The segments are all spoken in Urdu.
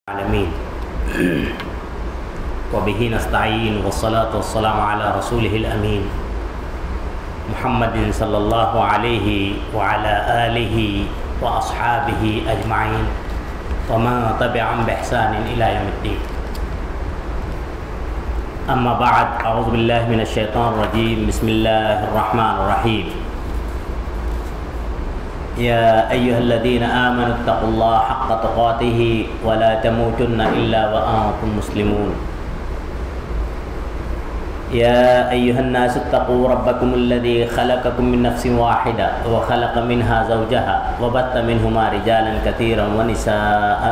العالمین وبہ نستعین والصلاة والسلام علی رسولہ الامین محمد صلی اللہ علیہ وعلی آلہ واصحابہ اجمعین ومن تبعهم بإحسان الى یوم الدین. اما بعد، اعوذ باللہ من الشیطان الرجیم، بسم اللہ الرحمن الرحیم. يا أيها الذين آمنوا اتقوا الله حق تقاته ولا تموتن إلا وأنتم مسلمون. يا أيها الناس اتقوا ربكم الذي خلقكم من نفس واحدة وخلق منها زوجها وبث منهما رجالا كثيرا ونساء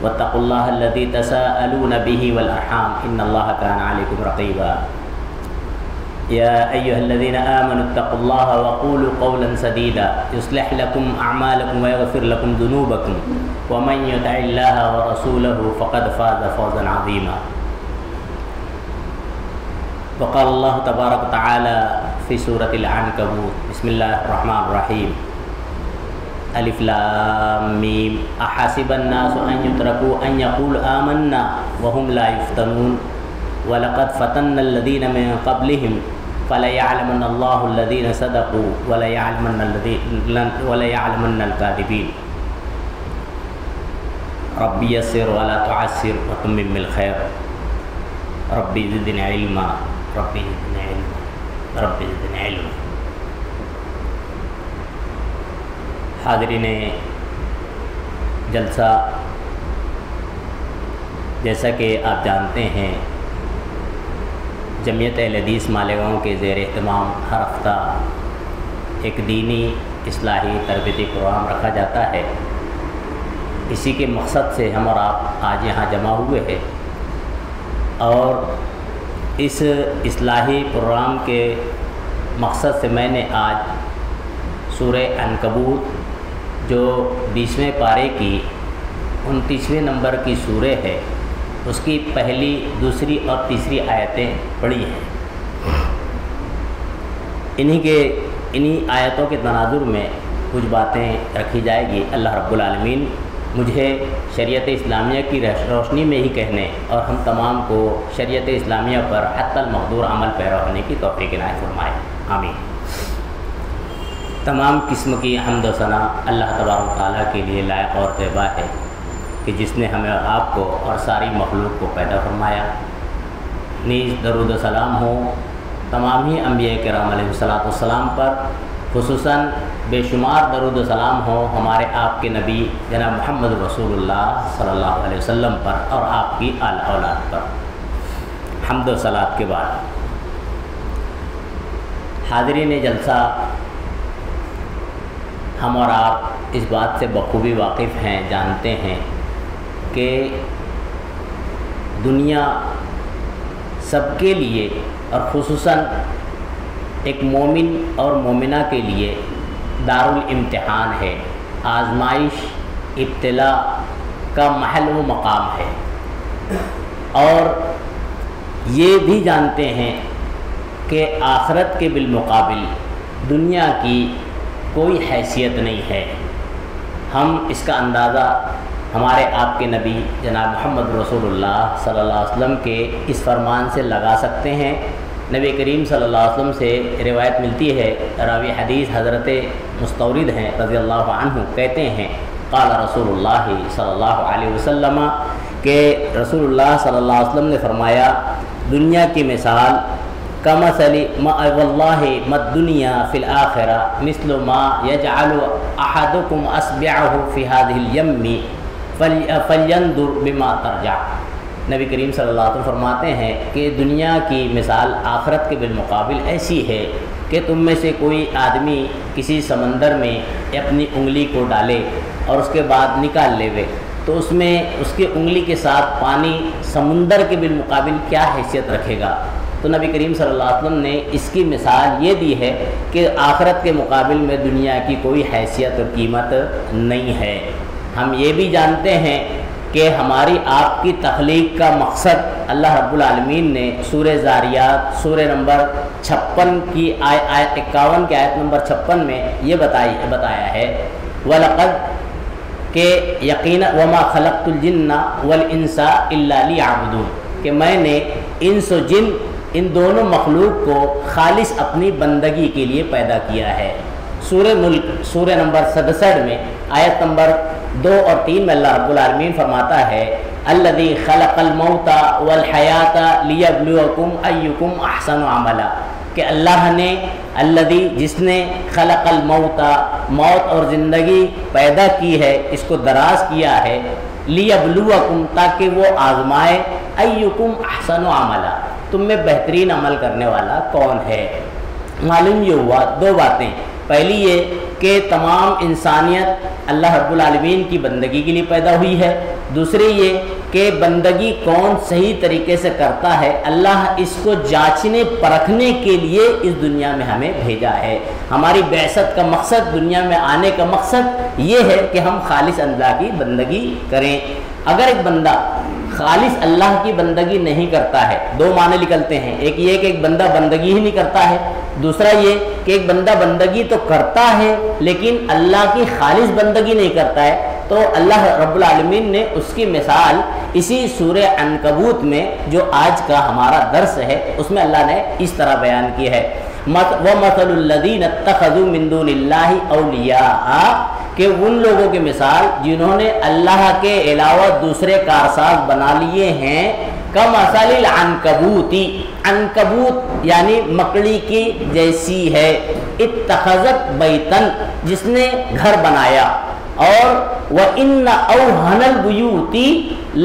واتقوا الله الذي تساءلون به والأرحام إن الله كان عليكم رقيبا. يا أيها الذين آمنوا اتقوا الله وقولوا قولا سديدا يصلح لكم أعمالكم ويغفر لكم ذنوبكم ومن يطع الله ورسوله فقد فاز فوزا عظيما. وقال الله تبارك وتعالى في سورة العنكبوت، بسم الله الرحمن الرحيم. ألف لام ميم أحسب الناس أن يتركوا أن يقولوا آمنا وهم لا يفتنون ولقد فتنا الذين من قبلهم فليعلمن الله الذين صدقوا وليعلمن الكاذبين. ربي يسر ولا تعسر وتمم الخير. ربي زدني علما ربي زدني علما ربي زدني علما. حاضرین جلسہ، جیسا کہ آپ جانتے ہیں، جمعیت اہل حدیث مالیگاؤں کے زیر اہتمام ہر ہفتہ ایک دینی اصلاحی تربیتی پروگرام رکھا جاتا ہے. اسی کے مقصد سے ہم اور آپ آج یہاں جمع ہوئے ہیں، اور اس اصلاحی پروگرام کے مقصد سے میں نے آج سورہ عنکبوت جو 20ویں پارے کی 29ویں نمبر کی سورہ ہے، اس کی پہلی، دوسری اور تیسری آیتیں پڑھی ہیں. انہی آیتوں کے تناظر میں کچھ باتیں رکھی جائے گی. اللہ رب العالمین مجھے شریعت اسلامیہ کی روشنی میں ہی کہنے اور ہم تمام کو شریعت اسلامیہ پر حتی المقدور عمل پیرا ہونے کی توفیق عنایت فرمائے، آمین. تمام قسم کی حمد و ثنا اللہ تبارک و تعالیٰ کے لیے لائق اور طیبہ ہے کہ جس نے ہمیں اور آپ کو اور ساری مخلوق کو پیدا فرمایا. نیز درود و سلام ہو تمام ہی انبیاء کرام علیہ الصلوۃ والسلام پر، خصوصاً بے شمار درود و سلام ہو ہمارے آپ کے نبی جناب محمد رسول اللہ صلی اللہ علیہ وسلم پر اور آپ کی آل اولاد پر. حمد و صلات کے بعد حاضرین جلسہ، ہم اور آپ اس بات سے بخوبی واقف ہیں، جانتے ہیں کہ دنیا سب کے لیے اور خصوصاً ایک مومن اور مومنہ کے لیے دارالامتحان ہے، آزمائش، ابتلا کا محل و مقام ہے. اور یہ بھی جانتے ہیں کہ آخرت کے بالمقابل دنیا کی کوئی حیثیت نہیں ہے. ہم اس کا اندازہ ہمارے آپ کے نبی جناب محمد رسول اللہ صلی اللہ علیہ وسلم کے اس فرمان سے لگا سکتے ہیں. نبی کریم صلی اللہ علیہ وسلم سے روایت ملتی ہے، راوی حدیث حضرت مستورد ہیں رضی اللہ عنہ، کہتے ہیں قال رسول اللہ صلی اللہ علیہ وسلم، کہ رسول اللہ صلی اللہ علیہ وسلم نے فرمایا، دنیا کی مثال کمثل واللہ ما الدنیا فی الآخرہ مثل ما یجعل احدکم اصبعہ فی هذه الیم فلینظر بما ترجع. نبی کریم صلی اللہ علیہ وسلم فرماتے ہیں کہ دنیا کی مثال آخرت کے بالمقابل ایسی ہے کہ تم میں سے کوئی آدمی کسی سمندر میں اپنی انگلی کو ڈالے اور اس کے بعد نکال لے، تو اس میں اس کی انگلی کے ساتھ پانی سمندر کے بالمقابل کیا حیثیت رکھے گا. تو نبی کریم صلی اللہ علیہ وسلم نے اس کی مثال یہ دی ہے کہ آخرت کے مقابل میں دنیا کی کوئی حیثیت اور قیمت نہیں ہے. ہم یہ بھی جانتے ہیں کہ ہماری آپ کی تخلیق کا مقصد اللہ رب العالمین نے سورہ ذاریات سورہ نمبر 56 کی آیت 51 کی آیت نمبر 56 میں یہ بتایا ہے، وَلَقَدْ کہ یقینا وما خلقت الجن والانس الا لیعبدون، کہ میں نے انس و جن ان دونوں مخلوق کو خالص اپنی بندگی کے لیے پیدا کیا ہے۔ سورہ ملک سورہ نمبر 67 میں آیت نمبر 2 اور 3 میں اللہ رب العالمین فرماتا ہے الذی خلق الموت والحیات لیبلوکم ایکم احسن عملا، کہ اللہ نے الذی جس نے خلق الموت موت اور زندگی پیدا کی ہے، اس کو دراز کیا ہے، لیبلوکم تاکہ وہ آزمائے، ایکم احسن عملا تم میں بہترین عمل کرنے والا کون ہے۔ معلوم یہ ہوا دو باتیں، پہلی یہ کہ تمام انسانیت اللہ رب العالمین کی بندگی کے لیے پیدا ہوئی ہے، دوسری یہ کہ بندگی کون صحیح طریقے سے کرتا ہے، اللہ اس کو جانچنے پرکھنے کے لیے اس دنیا میں ہمیں بھیجا ہے۔ ہماری بعثت کا مقصد، دنیا میں آنے کا مقصد یہ ہے کہ ہم خالص اللہ کی بندگی کریں۔ اگر ایک بندہ خالص اللہ کی بندگی نہیں کرتا ہے، دو معنی نکلتے ہیں، ایک یہ کہ ایک بندہ بندگی ہی نہیں کرتا ہے، دوسرا یہ کہ ایک بندہ بندگی تو کرتا ہے لیکن اللہ کی خالص بندگی نہیں کرتا ہے، تو اللہ رب العالمین نے اس کی مثال اسی سورہ عنکبوت میں جو آج کا ہمارا درس ہے اس میں اللہ نے اس طرح بیان کی ہے، وَمَثَلُ الَّذِينَ اتَّخَذُوا مِن دُونِ اللَّهِ أَوْلِيَاءَ، کہ ان لوگوں کی مثال جنہوں نے اللہ کے علاوہ دوسرے کارساز بنا لیے ہیں، کَمَثَلِ الْعَنْكَبُوتِ، عنکبوت یعنی مکڑی کی جیسی ہے، اتخذت بیتن جس نے گھر بنایا، اور وَإِنَّ أَوْهَنَ الْبُيُوتِ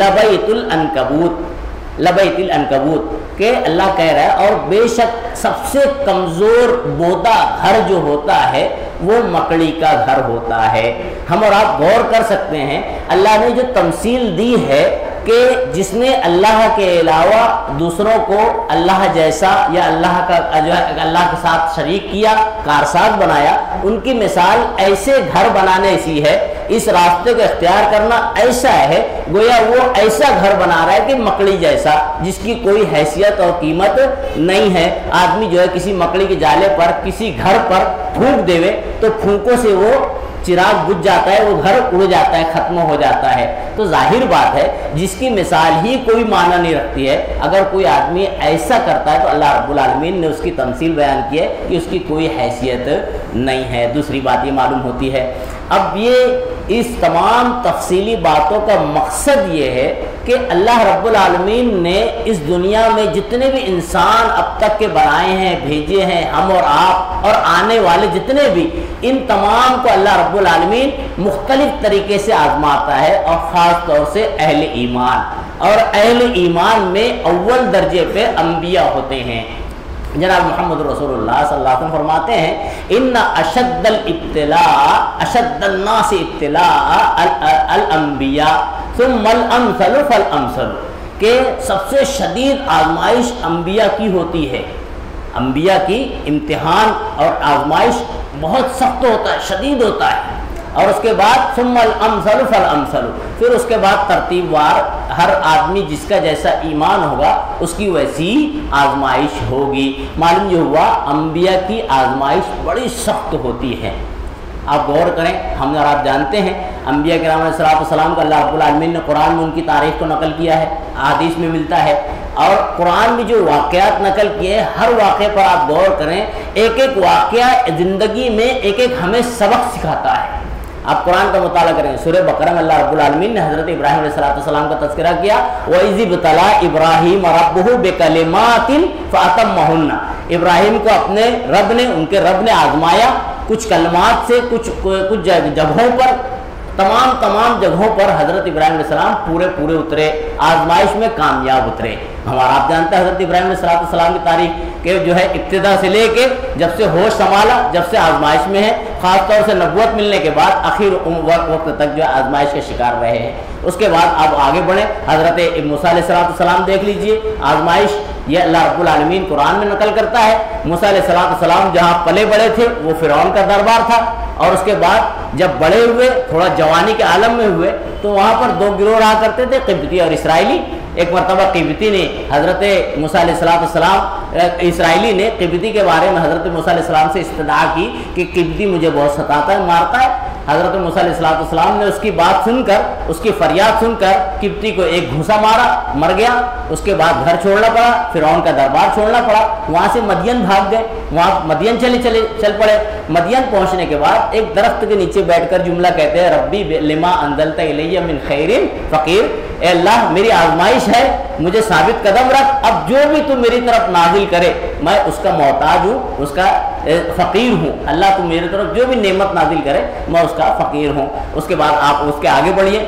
لَبَيْتُ الْعَنْكَبُوتِ، لَبَيْتِ الْعَنْكَبُوتِ، کہ اللہ کہہ رہا ہے اور بے شک سب سے کمزور بودا گھر جو ہوتا ہے وہ مکڑی کا گھر ہوتا ہے۔ ہم اور آپ غور کر سکتے ہیں اللہ نے جو تمثیل دی ہے کہ جس نے اللہ کے علاوہ دوسروں کو اللہ جیسا یا اللہ کے ساتھ شریک کیا، کارساز بنایا، ان کی مثال ایسے گھر بنانے سی ہے، اس راستے کو اختیار کرنا ایسا ہے گویا وہ ایسا گھر بنا رہا ہے کہ مکڑی جیسا، جس کی کوئی حیثیت اور قیمت نہیں ہے۔ آدمی جو ہے کسی مکڑی کے جالے پر کسی گھر پر پھونک دے تو پھونکوں سے وہ چراغ بجھ جاتا ہے، وہ گھر اڑ جاتا ہے، ختم ہو جاتا ہے۔ تو ظاہر بات ہے جس کی مثال ہی کوئی معنی نہیں رکھتی ہے، اگر کوئی آدمی ایسا کرتا ہے تو اللہ رب العالمین نے اس کی تمثیل بیان کی ہے کہ اس کی کوئی حیثیت نہیں ہے۔ دوسری بات یہ معلوم ہوتی ہے، اب یہ اس تمام تفصیلی باتوں کا مقصد یہ ہے کہ اللہ رب العالمین نے اس دنیا میں جتنے بھی انسان اب تک کے بنائے ہیں، بھیجے ہیں، ہم اور آپ اور آنے والے جتنے بھی، ان تمام کو اللہ رب العالمین مختلف طریقے سے آزماتا ہے، اور خاص طور سے اہل ایمان، اور اہل ایمان میں اول درجے پہ انبیاء ہوتے ہیں۔ جناب محمد رسول اللہ صلی اللہ علیہ وسلم فرماتے ہیں ان اشد الابتلاء اشد الناس ابتلاء الانبیاء ثم الامثل فالامثل، کہ سب سے شدید آزمائش انبیاء کی ہوتی ہے، انبیاء کی امتحان اور آزمائش بہت سخت ہوتا ہے، شدید ہوتا ہے، اور اس کے بعد ثم الامثل فالامثل، پھر اس کے بعد ترتیب وار ہر آدمی جس کا جیسا ایمان ہوگا اس کی ویسی آزمائش ہوگی۔ معلوم یہ ہوا انبیاء کی آزمائش بڑی سخت ہوتی ہے۔ آپ غور کریں، ہم اور آپ جانتے ہیں انبیاء کرام علیہ السلام کا اللہ رب العالمین نے قرآن میں ان کی تاریخ کو نقل کیا ہے، احادیث میں ملتا ہے، اور قرآن میں جو واقعات نقل کیے ہر واقعے پر آپ غور کریں، ایک ایک واقعہ زندگی میں ایک ایک ہمیں سبق سکھاتا ہے۔ آپ قرآن کا مطالعہ کریں، سورہ بقرہ میں اللہ رب العالمین نے حضرت ابراہیم علیہ السلام کا تذکرہ کیا، وَإِذِ ابْتَلَىٰ إِبْرَاهِيمَ رَبُّهُ بِكَلِمَاتٍ فَأَتَمَّهُنَّ، ابراہیم کو اپنے رب نے، ان کے رب نے آزمایا کچھ کلمات سے، کچھ جگہوں پر، تمام جگہوں پر حضرت ابراہیم علیہ السلام پورے اترے، آزمائش میں کامیاب اترے۔ ہمارا آپ جانتے ہیں حضرت ابراہیم علیہ السلام کی تاریخ کہ جو ہے ابتدا سے لے کے جب سے ہوش سنبھالا، جب سے آزمائش میں ہے، خاص طور سے نبوت ملنے کے بعد آخر وقت تک جو ہے آزمائش کے شکار رہے ہیں۔ اس کے بعد آپ آگے بڑھیں، حضرت موسیٰ علیہ السلام دیکھ لیجئے، آزمائش یہ اللہ رب العالمین قرآن میں نقل کرتا ہے۔ موسیٰ علیہ السلام جہاں پلے بڑے تھے وہ فرعون کا دربار تھا، اور اس کے بعد جب بڑے ہوئے، تھوڑا جوانی کے عالم میں ہوئے، تو وہاں پر دو گروہ رہا کرتے تھے، قبطی اور اسرائیلی۔ ایک مرتبہ قبطی نے حضرت موسیٰ علیہ السلام، اسرائیلی نے قبطی کے بارے میں حضرت موسیٰ علیہ السلام سے استدعا کی کہ قبطی مجھے بہت ستاتا ہے، مارتا ہے، حضرت موسیٰ علیہ السلام نے اس کی بات سن کر، اس کی فریاد سن کر قبطی کو ایک گھوسا مارا، مر گیا۔ اس کے بعد گھر چھوڑنا پڑا، فرعون کا دربار چھوڑنا پڑا، وہاں سے مدین بھاگ گئے، وہاں مدین چل پڑے۔ مدین پہنچنے کے بعد ایک درخت کے نیچے بیٹھ کر جملہ کہتے ہیں، ربی لما انزلت الی من خیر فقیر، اے اللہ میری آزمائش ہے، مجھے ثابت قدم رکھ، اب جو بھی تو میری طرف نازل کرے میں اس کا محتاج ہوں، اس کا فقیر ہوں۔ اللہ تو میری طرف جو بھی نعمت نازل کرے میں اس کا فقیر ہوں۔ اس کے بعد آپ اس کے آگے بڑھیے،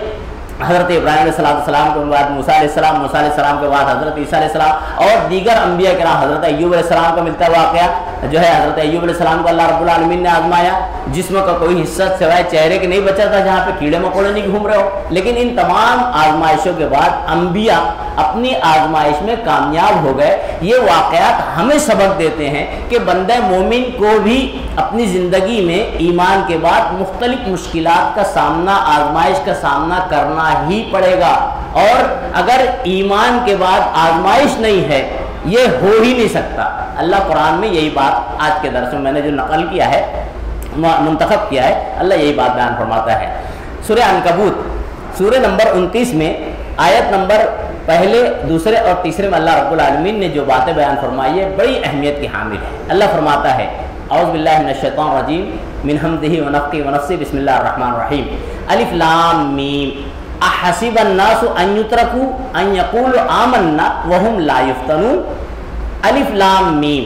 حضرت ابراہیم علیہ السلام کے بعد موسیٰ علیہ السلام، موسیٰ علیہ السلام کے بعد حضرت عیسیٰ علیہ السلام اور دیگر انبیاء کرام، حضرت ایوب علیہ السلام کا ملتا واقعہ جو ہے، حضرت ایوب علیہ السلام کو اللہ رب العالمین نے آزمایا، جسم کا کوئی حصہ سوائے چہرے کے نہیں بچا تھا جہاں پہ کیڑے مکوڑے نہیں گھوم رہے ہو، لیکن ان تمام آزمائشوں کے بعد انبیاء اپنی آزمائش میں کامیاب ہو گئے۔ یہ واقعات ہمیں سبق دیتے ہیں کہ بندہ مومن کو بھی اپنی زندگی میں ایمان کے بعد مختلف مشکلات کا سامنا، آزمائش کا سامنا کرنا ہی پڑے گا، اور اگر ایمان کے بعد آزمائش نہیں ہے یہ ہو ہی نہیں سکتا۔ اللہ قرآن میں یہی بات آج کے درس میں میں نے جو نقل کیا ہے، منتخب کیا ہے، اللہ یہی بات بیان فرماتا ہے۔ سورہ عنکبوت سورہ نمبر 29 میں آیت نمبر پہلے، دوسرے اور تیسرے میں اللہ رب العالمین نے جو باتیں بیان فرمائی ہے بڑی اہمیت کی حامل ہے۔ اللہ فرماتا ہے، اعوذ باللہ من الشیطان الرجیم من حمدہ ونفخہ ونفثہ، بسم اللہ الرحمن الرحیم، الف لام میم احسب الناس ان یترکوا ان یقولوا آمنا وهم لا یفتنون۔ الف لام میم،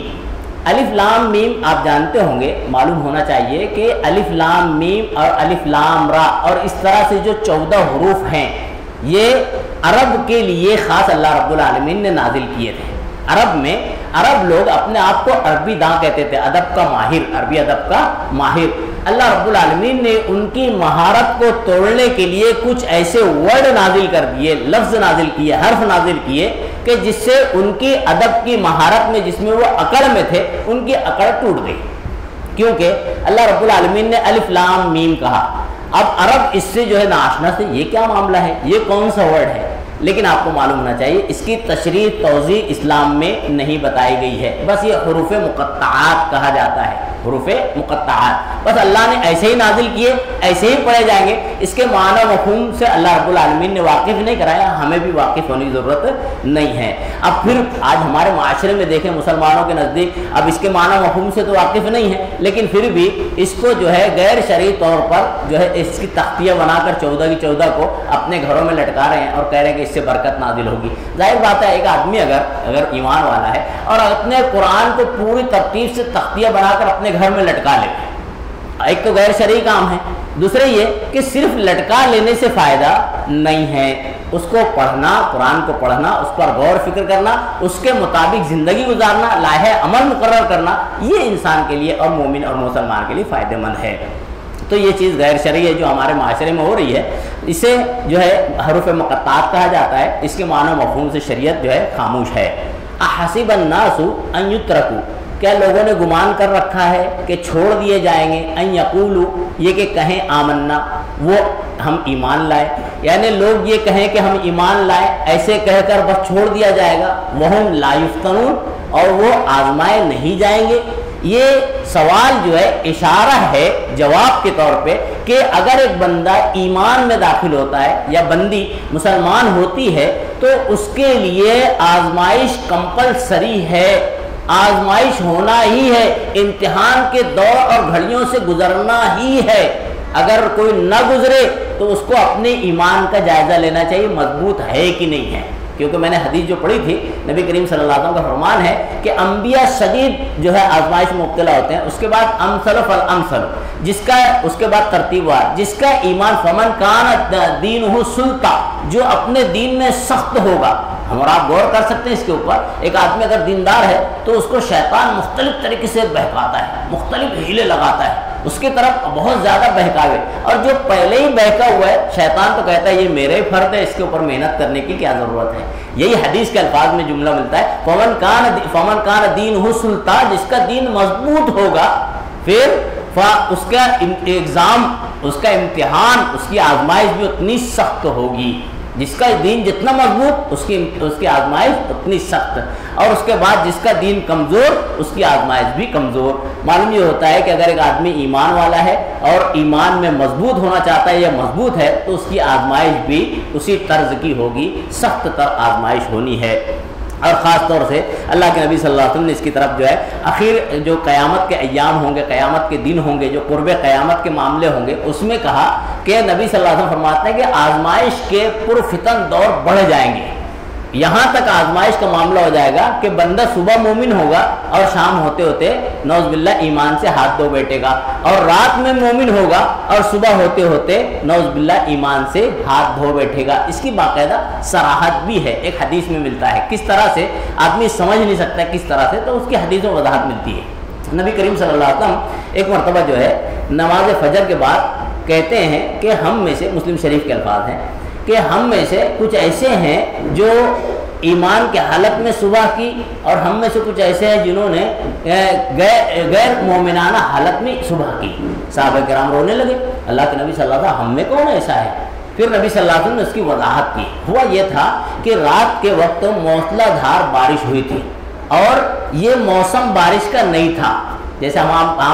الف لام میم آپ جانتے ہوں گے، معلوم ہونا چاہیے کہ الف لام میم اور الف لام را اور اس طرح سے جو 14 حروف ہیں یہ عرب کے لیے خاص اللہ رب العالمین نے نازل کیے تھے۔ عرب لوگ اپنے آپ کو عربی داں کہتے تھے، ادب کا ماہر، عربی ادب کا ماہر۔ اللہ رب العالمین نے ان کی مہارت کو توڑنے کے لیے کچھ ایسے ورڈ نازل کر دیے، لفظ نازل کیے، حرف نازل کیے کہ جس سے ان کی ادب کی مہارت میں، جس میں وہ اکڑ میں تھے، ان کی اکڑ ٹوٹ گئی، کیونکہ اللہ رب العالمین نے الف لام میم کہا۔ اب عرب اس سے جو ہے ناآشنا سے، یہ کیا معاملہ ہے، یہ کون سا ورڈ ہے؟ لیکن آپ کو معلوم ہونا چاہیے اس کی تشریح توضیح اسلام میں نہیں بتائی گئی ہے، بس یہ حروف مقطعات کہا جاتا ہے، حروف مقطعات بس اللہ نے ایسے ہی نازل کیے، ایسے ہی پڑھے جائیں گے، اس کے معنی مفہوم سے اللہ رب العالمین نے واقف نہیں کرایا، ہمیں بھی واقف ہونے کی ضرورت نہیں ہے۔ اب پھر آج ہمارے معاشرے میں دیکھیں مسلمانوں کے نزدیک اب اس کے معنی مفہوم سے تو واقف نہیں ہے، لیکن پھر بھی اس کو جو ہے غیر شرعی طور پر جو ہے اس کی تختیاں بنا کر 14 کی 14 کو اپنے گھروں میں لٹکا رہے ہیں اور کہہ رہے ہیں کہ اس سے برکت نازل ہوگی۔ ظاہر بات ہے ایک آدمی اگر ایمان والا ہے اور اپنے قرآن کو پوری ترتیب سے تختیاں بنا کر اپنے گھر میں لٹکا لے، ایک تو غیر شرعی کام ہے، دوسرے یہ کہ صرف لٹکا لینے سے فائدہ نہیں ہے، اس کو پڑھنا، قرآن کو پڑھنا، اس پر غور فکر کرنا، اس کے مطابق زندگی گزارنا، لائحہ عمل مقرر کرنا، یہ انسان کے لیے اور مومن اور مسلمان کے لیے فائدہ مند ہے۔ تو یہ چیز غیر شرعی ہے جو ہمارے معاشرے میں ہو رہی ہے، اسے جو ہے حروف مقطعات کہا جاتا ہے، اس کے معنی مفہوم سے شریعت جو ہے خاموش ہے۔ احسب الناس ان یترکوا، کیا لوگوں نے گمان کر رکھا ہے کہ چھوڑ دیے جائیں گے، ان یقولوا یہ کہ کہیں آمنا، وہ ہم ایمان لائے، یعنی لوگ یہ کہیں کہ ہم ایمان لائے، ایسے کہہ کر بس چھوڑ دیا جائے گا، وہم لا یفتنون، اور وہ آزمائے نہیں جائیں گے۔ یہ سوال جو ہے اشارہ ہے جواب کے طور پہ کہ اگر ایک بندہ ایمان میں داخل ہوتا ہے یا بندی مسلمان ہوتی ہے تو اس کے لیے آزمائش کمپلسری ہے، آزمائش ہونا ہی ہے، امتحان کے دور اور گھڑیوں سے گزرنا ہی ہے۔ اگر کوئی نہ گزرے تو اس کو اپنے ایمان کا جائزہ لینا چاہیے، مضبوط ہے کہ نہیں ہے، کیونکہ میں نے حدیث جو پڑھی تھی نبی کریم صلی اللہ علیہ وسلم کا فرمان ہے کہ انبیاء شدید جو ہے آزمائش میں مبتلا ہوتے ہیں، اس کے بعد امثل فالامثل، جس کا اس کے بعد ترتیب وار، جس کا ایمان فمن کان دینہ سلطہ، جو اپنے دین میں سخت ہوگا۔ ہم اور آپ غور کر سکتے ہیں اس کے اوپر، ایک آدمی اگر دیندار ہے تو اس کو شیطان مختلف طریقے سے بہکاتا ہے، مختلف ہیلے لگاتا ہے، اس کی طرف بہت زیادہ بہکاوے، اور جو پہلے ہی بہکا ہوا ہے شیطان تو کہتا ہے یہ میرے ہی فرض ہے، اس کے اوپر محنت کرنے کی کیا ضرورت ہے۔ یہی حدیث کے الفاظ میں جملہ ملتا ہے، فمن کان دینہ سلطان، جس کا دین مضبوط ہوگا، پھر اس کا ایگزام، اس کا امتحان، اس کی آزمائش بھی اتنی سخت ہوگی۔ جس کا دین جتنا مضبوط اس کی آزمائش اتنی سخت، اور اس کے بعد جس کا دین کمزور اس کی آزمائش بھی کمزور۔ معلوم یہ ہوتا ہے کہ اگر ایک آدمی ایمان والا ہے اور ایمان میں مضبوط ہونا چاہتا ہے یا مضبوط ہے تو اس کی آزمائش بھی اسی طرز کی ہوگی، سخت تر آزمائش ہونی ہے۔ اور خاص طور سے اللہ کے نبی صلی اللہ علیہ وسلم نے اس کی طرف جو ہے اخیر جو قیامت کے ایام ہوں گے، قیامت کے دن ہوں گے، جو قرب قیامت کے معاملے ہوں گے، اس میں کہا کہ نبی صلی اللہ علیہ وسلم فرماتے ہیں کہ آزمائش کے پرفتن دور بڑھ جائیں گے، یہاں تک آزمائش کا معاملہ ہو جائے گا کہ بندہ صبح مومن ہوگا اور شام ہوتے ہوتے نعوذ باللہ ایمان سے ہاتھ دھو بیٹھے گا، اور رات میں مومن ہوگا اور صبح ہوتے ہوتے نعوذ باللہ ایمان سے ہاتھ دھو بیٹھے گا۔ اس کی باقاعدہ صراحت بھی ہے، ایک حدیث میں ملتا ہے، کس طرح سے آدمی سمجھ نہیں سکتا کس طرح سے، تو اس کی حدیث میں وضاحت ملتی ہے۔ نبی کریم صلی اللہ علیہ وسلم ایک مرتبہ جو ہے نماز فجر کے بعد کہتے ہیں کہ ہم میں سے، مسلم شریف کے الفاظ ہیں کہ ہم میں سے کچھ ایسے ہیں جو ایمان کے حالت میں صبح کی، اور ہم میں سے کچھ ایسے ہیں جنہوں نے غیر مومنانہ حالت میں صبح کی۔ صحابہ کرام رونے لگے، اللہ کے نبی صلی اللہ علیہ وسلم ہم میں کون ایسا ہے؟ پھر نبی صلی اللہ علیہ وسلم نے اس کی وضاحت کی۔ ہوا یہ تھا کہ رات کے وقت موسلا دھار بارش ہوئی تھی، اور یہ موسم بارش کا نہیں تھا، جیسے ہم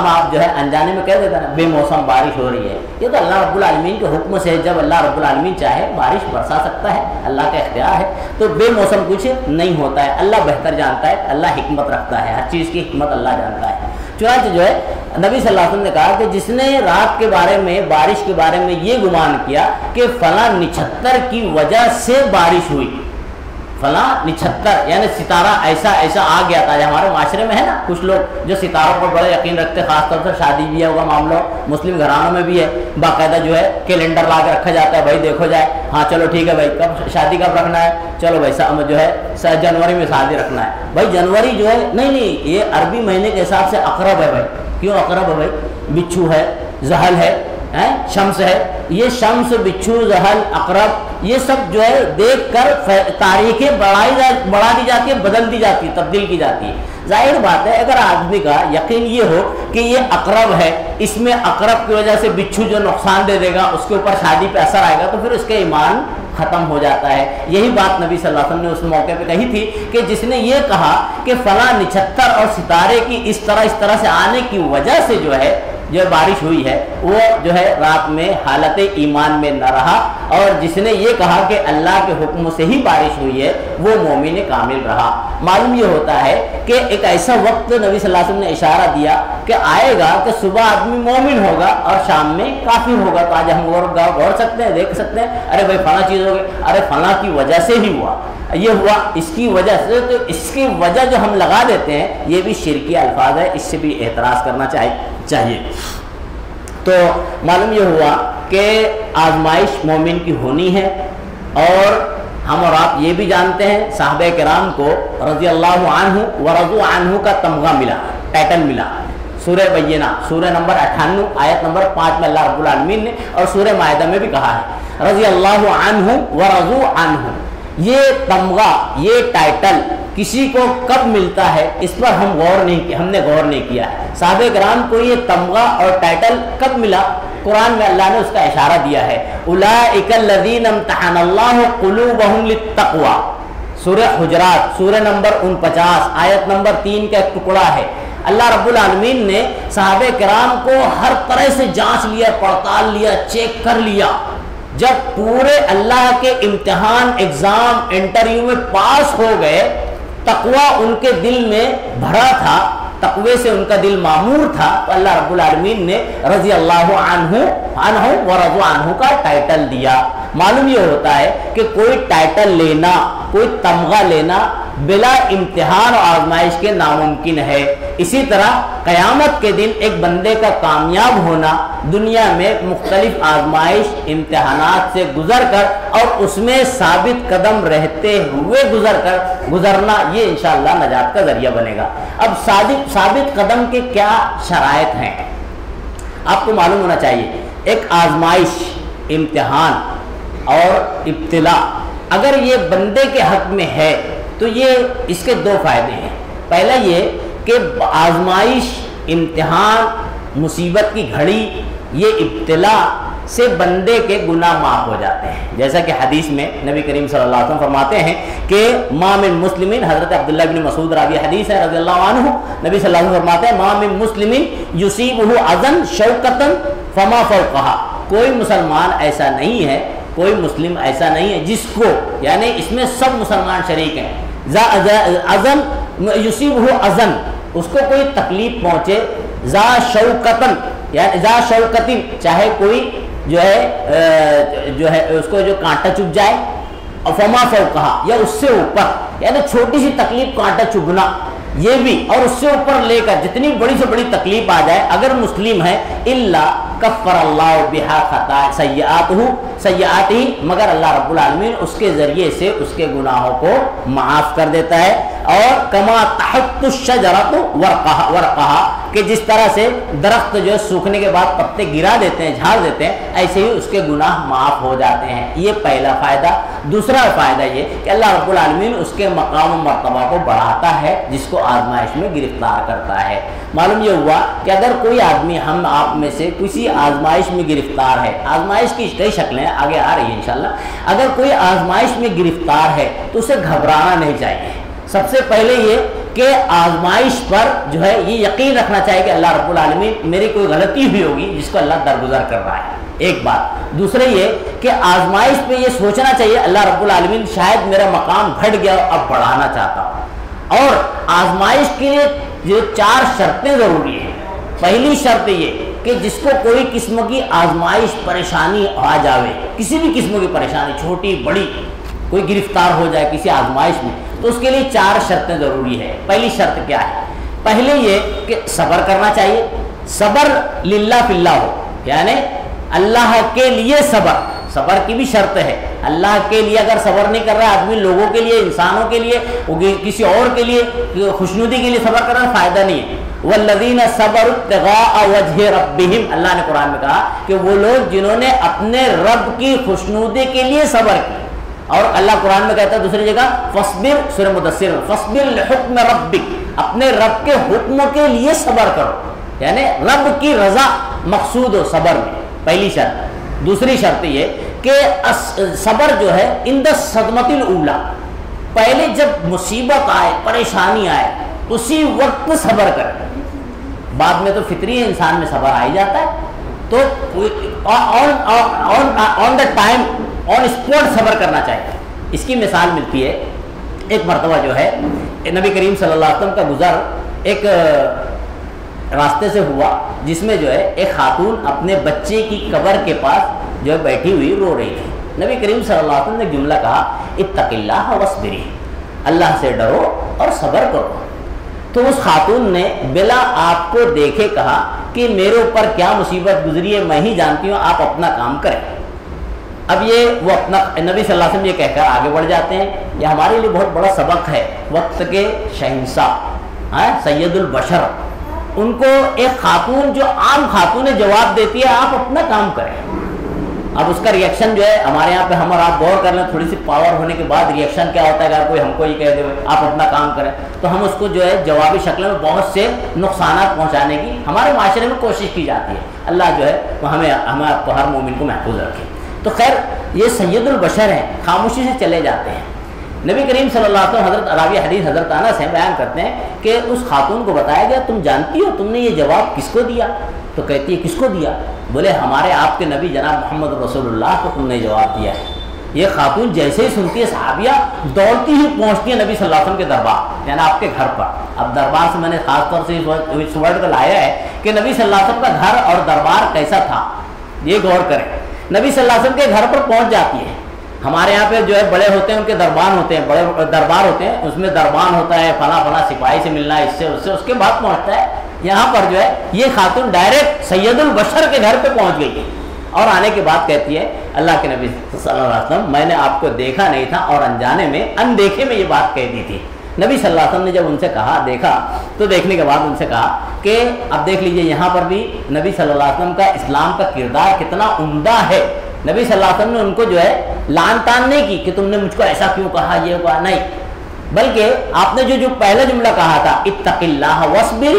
آپ جو ہے انجانے میں کہہ دیتے ہیں بے موسم بارش ہو رہی ہے، یہ تو اللہ رب العالمین کے حکم سے، جب اللہ رب العالمین چاہے بارش برسا سکتا ہے، اللہ کا اختیار ہے، تو بے موسم کچھ نہیں ہوتا ہے، اللہ بہتر جانتا ہے، اللہ حکمت رکھتا ہے، ہر چیز کی حکمت اللہ جانتا ہے۔ چنانچہ جو ہے نبی صلی اللہ علیہ وسلم نے کہا کہ جس نے رات کے بارے میں، بارش کے بارے میں یہ گمان کیا کہ فلاں نچھتر کی وجہ سے بارش ہوئی، فلاں نچھتر یعنی ستارہ ایسا آ گیا تھا، ہمارے معاشرے میں ہے نا کچھ لوگ جو ستاروں پر بڑے یقین رکھتے، خاص طور سے شادی بیاہ ہوا معاملہ ہو، مسلم گھرانوں میں بھی ہے، باقاعدہ جو ہے کیلنڈر لا کے رکھا جاتا ہے، بھائی دیکھو جائے، ہاں چلو ٹھیک ہے بھائی کب شادی کب رکھنا ہے، چلو بھائی جو ہے جنوری میں شادی رکھنا ہے، بھائی جنوری جو ہے نہیں یہ عربی مہینے کے حساب سے اقرب ہے، بھائی کیوں اقرب ہے؟ بھائی بچھو ہے، زحل ہے، شمس ہے، یہ شمس، بچھو، زحل، اقرب، یہ سب جو ہے دیکھ کر تاریخیں بڑھا دی جاتی ہے، بدل دی جاتی ہے، تبدیل کی جاتی ہے۔ ظاہر بات ہے اگر آدمی کا یقین یہ ہو کہ یہ اقرب ہے، اس میں اقرب کی وجہ سے بچھو جو نقصان دے دے گا اس کے اوپر شادی پہ اثر آئے گا، تو پھر اس کا ایمان ختم ہو جاتا ہے۔ یہی بات نبی صلی اللہ علیہ وسلم نے اس موقع پہ کہی تھی کہ جس نے یہ کہا کہ فلاں نچھتر اور ستارے کی اس طرح سے آنے کی وجہ سے جو ہے بارش ہوئی ہے، وہ جو ہے رات میں حالت ایمان میں نہ رہا، اور جس نے یہ کہا کہ اللہ کے حکم سے ہی بارش ہوئی ہے وہ مومن کامل رہا۔ معلوم یہ ہوتا ہے کہ ایک ایسا وقت نبی صلی اللہ علیہ وسلم نے اشارہ دیا کہ آئے گا کہ صبح آدمی مومن ہوگا اور شام میں کافر ہوگا۔ تو آج ہم غور سکتے ہیں، دیکھ سکتے ہیں، ارے بھائی فلاں چیز ہو گئی، ارے فلاں کی وجہ سے ہی ہوا، یہ ہوا اس کی وجہ سے، تو اس کی وجہ جو ہم لگا دیتے ہیں یہ بھی شرکی الفاظ ہے، اس سے بھی احتراز کرنا چاہیے۔ تو معلوم یہ ہوا کہ آزمائش مومن کی ہونی ہے، اور ہم اور آپ یہ بھی جانتے ہیں صحابہ کرام کو رضی اللہ عنہ ورضوا عنہ کا تمغہ ملا، ٹائٹل ملا۔ سورہ بینہ سورہ نمبر 98 آیت نمبر 5 میں اللہ رب العالمین نے، اور سورہ مائدہ میں بھی کہا ہے رضی اللہ عنہ ورضوا عنہ۔ یہ تمغہ، یہ ٹائٹل کسی کو کب ملتا ہے اس پر ہم نے غور نہیں کیا ہے۔ صحابہ کرام کو یہ تمغہ اور ٹائٹل کب ملا؟ قرآن میں اللہ نے اس کا اشارہ دیا ہے، اولئک الذین امتحن اللہ قلوبہم للتقوی، سورہ حجرات سورہ نمبر 49 آیت نمبر 3 کا ایک ٹکڑا ہے۔ اللہ رب العالمین نے صحابہ کرام کو ہر طرح سے جانچ لیا، پڑتال لیا، چیک کر لیا، جب پورے اللہ کے امتحان، ایگزام، انٹرویو میں پاس ہو گئے، تقوی ان کے دل میں بھرا تھا، تقوی سے ان کا دل معمور تھا، تو اللہ رب العالمین نے رضی اللہ عنہ ورضوا عنہ کا ٹائٹل دیا۔ معلوم یہ ہوتا ہے کہ کوئی ٹائٹل لینا، کوئی تمغہ لینا بلا امتحان اور آزمائش کے ناممکن ہے۔ اسی طرح قیامت کے دن ایک بندے کا کامیاب ہونا دنیا میں مختلف آزمائش، امتحانات سے گزر کر اور اس میں ثابت قدم رہتے ہوئے گزرنا، یہ انشاءاللہ نجات کا ذریعہ بنے گا۔ اب ثابت قدم کے کیا شرائط ہیں آپ کو معلوم ہونا چاہیے۔ ایک آزمائش، امتحان اور ابتلا اگر یہ بندے کے حق میں ہے تو یہ اس کے دو فائدے ہیں۔ پہلا یہ کہ آزمائش، امتحان، مصیبت کی گھڑی، یہ ابتلا سے بندے کے گناہ معاف ہو جاتے ہیں. جیسا کہ حدیث میں نبی کریم صلی اللہ علیہ وسلم فرماتے ہیں کہ ما من مسلمین، حضرت عبداللہ بن مسعود راوی حدیث ہے رضی اللہ عنہ، نبی صلی اللہ علیہ وسلم فرماتے ہیں ما من مسلمین یصیبہ اذن شوکۃ فما فوقہا، کوئی مسلمان ایسا نہیں ہے، کوئی مسلم ایسا نہیں ہے جس کو، یعنی اس میں سب مسلمان شریک ہیں، اذن یصیبہ اذن، اس کو کوئی تکلیف پہنچے، ذا شوکتن یعنی ذا شوکتن، چاہے کوئی جو ہے اس کو جو کانٹا چبھ جائے، فما فوقہا یا اس سے اوپر، یعنی چھوٹی سی تکلیف کانٹا چبھنا یہ بھی، اور اس سے اوپر لے کر جتنی بڑی سے بڑی تکلیف آ جائے اگر مسلم ہے، الا کفر اللہ بہا خطا سیئاتہ، مگر اللہ رب العالمین اس کے ذریعے سے اس کے گناہوں کو معاف کر دیتا ہے. اور کما تحط الشجرۃ ورقہا، کہ جس طرح سے درخت جو ہے سوکھنے کے بعد پتے گرا دیتے ہیں، جھاڑ دیتے ہیں، ایسے ہی اس کے گناہ معاف ہو جاتے ہیں. یہ پہلا فائدہ. دوسرا فائدہ یہ کہ اللہ رب العالمین اس کے مقام و مرتبہ کو بڑھاتا ہے جس کو آزمائش میں گرفتار کرتا ہے. معلوم یہ ہوا کہ اگر کوئی آدمی ہم آپ میں سے کسی آزمائش میں گرفتار ہے، آزمائش کی کئی شکلیں آگے آ رہی ہیں انشاءاللہ، اگر کوئی آزمائش میں گرفتار ہے تو اسے گھبرانا نہیں چاہیے. سب سے پہلے یہ کہ آزمائش پر جو ہے یہ یقین رکھنا چاہیے کہ اللہ رب العالمین میری کوئی غلطی ہوئی ہوگی جس کو اللہ درگزر کر رہا ہے، ایک بات. دوسرے یہ کہ آزمائش پہ یہ سوچنا چاہیے اللہ رب العالمین شاید میرا مقام گھٹ گیا اب بڑھانا چاہتا ہوں. اور آزمائش کے لیے جو 4 شرطیں ضروری ہیں. پہلی شرط یہ کہ جس کو کوئی قسم کی آزمائش پریشانی آ جاوے، کسی بھی قسم کی پریشانی چھوٹی بڑی، کوئی گرفتار ہو جائے کسی آزمائش میں، تو اس کے لیے 4 شرطیں ضروری ہے. پہلی شرط کیا ہے؟ پہلے یہ کہ صبر کرنا چاہیے. صبر للہ فی اللہ ہو، یعنی اللہ کے لیے صبر. صبر کی بھی شرط ہے. اللہ کے لیے اگر صبر نہیں کر رہا آدمی، لوگوں کے لیے، انسانوں کے لیے، کسی اور کے لیے خوشنودی کے لیے صبر کرنا فائدہ نہیں ہے. والذین صبروا ابتغاء وجہ ربہم، اللہ نے قرآن میں کہا کہ وہ لوگ جنہوں نے اپنے رب کی خوشنودی کے لیے صبر کیا. اور اللہ قرآن میں کہتا ہے دوسری جگہ فاصبر، سورہ مدثر، فاصبر لحکم ربک، اپنے رب کے حکم کے لیے صبر کرو، یعنی رب کی رضا مقصود ہو صبر میں. پہلی شرط. دوسری شرط یہ کہ صبر جو ہے عند الصدمۃ الاولی، پہلے جب مصیبت آئے، پریشانی آئے، اسی وقت صبر کرے. بعد میں تو فطری انسان میں صبر آ ہی جاتا ہے، تو آن دا ٹائم، آن اسپاٹ صبر کرنا چاہیے. اس کی مثال ملتی ہے، ایک مرتبہ جو ہے نبی کریم صلی اللہ علیہ وسلم کا گزر ایک راستے سے ہوا جس میں جو ہے ایک خاتون اپنے بچے کی قبر کے پاس جو ہے بیٹھی ہوئی رو رہی تھی. نبی کریم صلی اللہ علیہ وسلم نے جملہ کہا اتق اللہ واصبری، اللہ سے ڈرو اور صبر کرو. تو اس خاتون نے بلا آپ کو دیکھے کہا کہ میرے اوپر کیا مصیبت گزری ہے میں ہی جانتی ہوں، آپ اپنا کام کریں. اب یہ وہ اپنا نبی صلی اللہ علیہ وسلم یہ کہہ کر آگے بڑھ جاتے ہیں. یہ ہمارے لیے بہت بڑا سبق ہے. وقت کے شہنشاہ سید البشر، ان کو ایک خاتون جو عام خاتون جواب دیتی ہے آپ اپنا کام کریں. اب اس کا ریئیکشن جو ہے ہمارے یہاں پہ ہم اور آپ غور کر لیں، تھوڑی سی پاور ہونے کے بعد ریئیکشن کیا ہوتا ہے. اگر کوئی ہم کو یہ کہہ دے آپ اپنا کام کریں تو ہم اس کو جو ہے جوابی شکل میں بہت سے نقصانات پہنچانے کی ہمارے معاشرے میں کوشش کی جاتی ہے. اللہ جو ہے وہ ہمیں آپ کو ہر مومن کو محفوظ رکھے. تو خیر یہ سید البشر ہیں، خاموشی سے چلے جاتے ہیں. نبی کریم صلی اللہ علیہ وسلم حضرت راوی حدیث حضرت انس سے بیان کرتے ہیں کہ اس خاتون کو بتایا گیا تم جانتی ہو تم نے یہ جواب کس کو دیا؟ تو کہتی ہے کس کو دیا؟ بولے ہمارے آپ کے نبی جناب محمد رسول اللہ کو تم نے جواب دیا ہے. یہ خاتون جیسے ہی سنتی ہے صحابیہ دوڑتی ہی پہنچتی ہے نبی صلی اللہ علیہ وسلم کے دربار، یعنی آپ کے گھر پر. اب دربار سے میں نے خاص طور سے اس ورڈ کو لایا ہے کہ نبی صلی اللہ علیہ وسلم کا گھر اور دربار کیسا تھا، یہ غور کریں. نبی صلی اللہ علیہ وسلم کے گھر پر پہنچ جاتی ہے. ہمارے یہاں پہ جو ہے بڑے ہوتے ہیں ان کے دربان ہوتے ہیں، بڑے دربار ہوتے ہیں، اس میں دربان ہوتا ہے، فلاں فلاں سپاہی سے ملنا، اس سے اس کے بعد پہنچتا ہے. یہاں پر جو ہے یہ خاتون ڈائریکٹ سید البشر کے گھر پہ پہنچ گئی ہے اور آنے کے بعد کہتی ہے اللہ کے نبی صلی اللہ علیہ وسلم میں نے آپ کو دیکھا نہیں تھا اور انجانے میں اندیکھے میں یہ بات کہہ دی تھی. نبی صلی اللہ علیہ وسلم نے جب ان سے کہا دیکھا تو دیکھنے کے بعد ان سے کہا کہ اب دیکھ لیجئے یہاں پر بھی نبی صلی اللہ علیہ وسلم کا اسلام کا کردار کتنا عمدہ ہے. نبی صلی اللہ علیہ وسلم نے ان کو جو ہے لان تان نہیں کی کہ تم نے مجھ کو ایسا کیوں کہا، یہ کہا، نہیں، بلکہ آپ نے جو پہلا جملہ کہا تھا اتق اللہ واصبر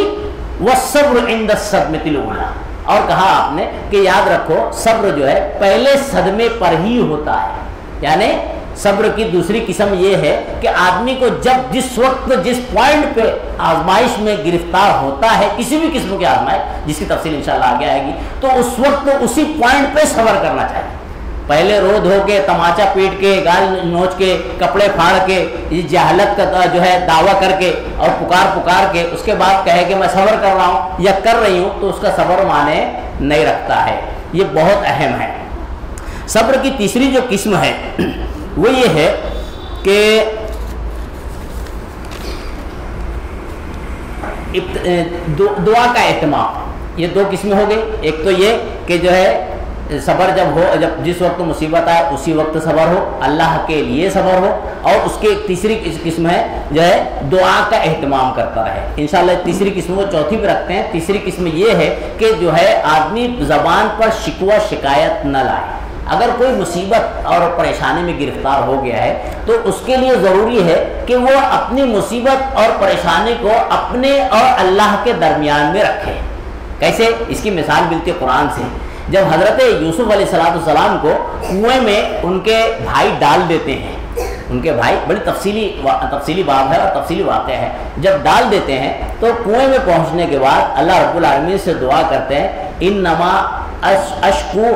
والصبر عند الصدمۃ الاولی، اور کہا آپ نے کہ یاد رکھو صبر جو ہے پہلے صدمے پر ہی ہوتا ہے، یعنی صبر کی دوسری قسم یہ ہے کہ آدمی کو جب جس وقت جس پوائنٹ پہ آزمائش میں گرفتار ہوتا ہے، کسی بھی قسم کی آزمائش جس کی تفصیل انشاءاللہ آگے آئے گی، تو اس وقت اسی پوائنٹ پہ صبر کرنا چاہیے۔ پہلے رو دھو کے، تماچا پیٹ کے، گال نوچ کے، کپڑے پھاڑ کے، جہالت کا جو ہے دعویٰ کر کے اور پکار کے اس کے بعد کہے کہ میں صبر کر رہا ہوں یا کر رہی ہوں، تو اس کا صبر معنی نہیں رکھتا ہے۔ یہ بہت اہم ہے۔ صبر کی تیسری جو قسم ہے وہ یہ ہے کہ دعا کا اہتمام۔ یہ دو قسمیں ہو گئی، ایک تو یہ کہ جو ہے صبر جب جس وقت مصیبت آئے اسی وقت صبر ہو، اللہ کے لیے صبر ہو، اور اس کی تیسری قسم ہے جو ہے دعا کا اہتمام کرتا رہے۔ انشاءاللہ تیسری قسم کو چوتھی پہ رکھتے ہیں۔ تیسری قسم یہ ہے کہ جو ہے آدمی زبان پر شکوہ شکایت نہ لائے۔ اگر کوئی مصیبت اور پریشانی میں گرفتار ہو گیا ہے تو اس کے لیے ضروری ہے کہ وہ اپنی مصیبت اور پریشانی کو اپنے اور اللہ کے درمیان میں رکھے۔ کیسے؟ اس کی مثال ملتی ہے قرآن سے۔ جب حضرت یوسف علیہ السلام کو کنویں میں ان کے بھائی ڈال دیتے ہیں، ان کے بھائی، بڑی تفصیلی باب ہے اور تفصیلی واقعہ ہے، جب ڈال دیتے ہیں تو کنویں میں پہنچنے کے بعد اللہ رب العالمین سے دعا کرتے ہیں، انما اشکو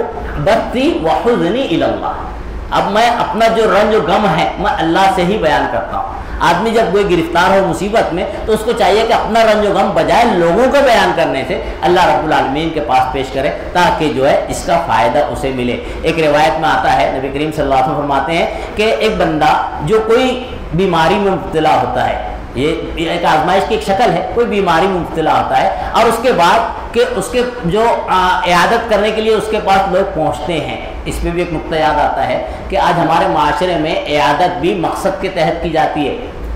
بثی وحزنی الی اللہ، اب میں اپنا جو رنج و غم ہے میں اللہ سے ہی بیان کرتا ہوں۔ آدمی جب کوئی گرفتار ہو مصیبت میں تو اس کو چاہیے کہ اپنا رنج و غم بجائے لوگوں کو بیان کرنے سے اللہ رب العالمین کے پاس پیش کرے، تاکہ جو ہے اس کا فائدہ اسے ملے۔ ایک روایت میں آتا ہے، نبی کریم صلی اللہ علیہ وسلم فرماتے ہیں کہ ایک بندہ جو کوئی بیماری میں مبتلا ہوتا ہے، یہ ایک آزمائش کی ایک شکل ہے، کوئی بیماری میں مبتلا ہوتا ہے اور اس کے بعد کہ اس کے جو عیادت کرنے کے لیے اس کے پاس لوگ پہنچتے ہیں، اس میں بھی ایک نقطہ یاد آتا ہے کہ آج ہمارے معاشرے میں عیادت بھی مقصد کے تحت کی جاتی ہے۔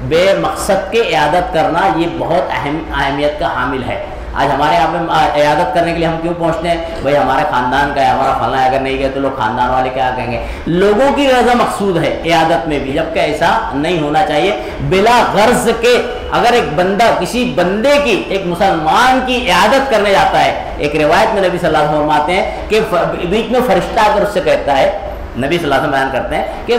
بے مقصد کے عیادت کرنا یہ بہت اہمیت کا حامل ہے۔ آج ہمارے یہاں پہ عیادت کرنے کے لیے ہم کیوں پہنچتے ہیں؟ بھائی ہمارے خاندان کا ہے، ہمارا فلاں ہے، اگر نہیں گئے تو لوگ خاندان والے کیا کہیں گے۔ لوگوں کی رضا مقصود ہے عیادت میں بھی، جبکہ ایسا نہیں ہونا چاہیے۔ بلا غرض کے اگر ایک بندہ کسی بندے کی، ایک مسلمان کی عیادت کرنے جاتا ہے، ایک روایت میں نبی صلی اللہ علیہ وسلم فرماتے ہیں کہ بیچ میں فرشتہ اگر اس سے کہتا ہے، نبی صلی اللہ علیہ وسلم بیان کرتے ہیں کہ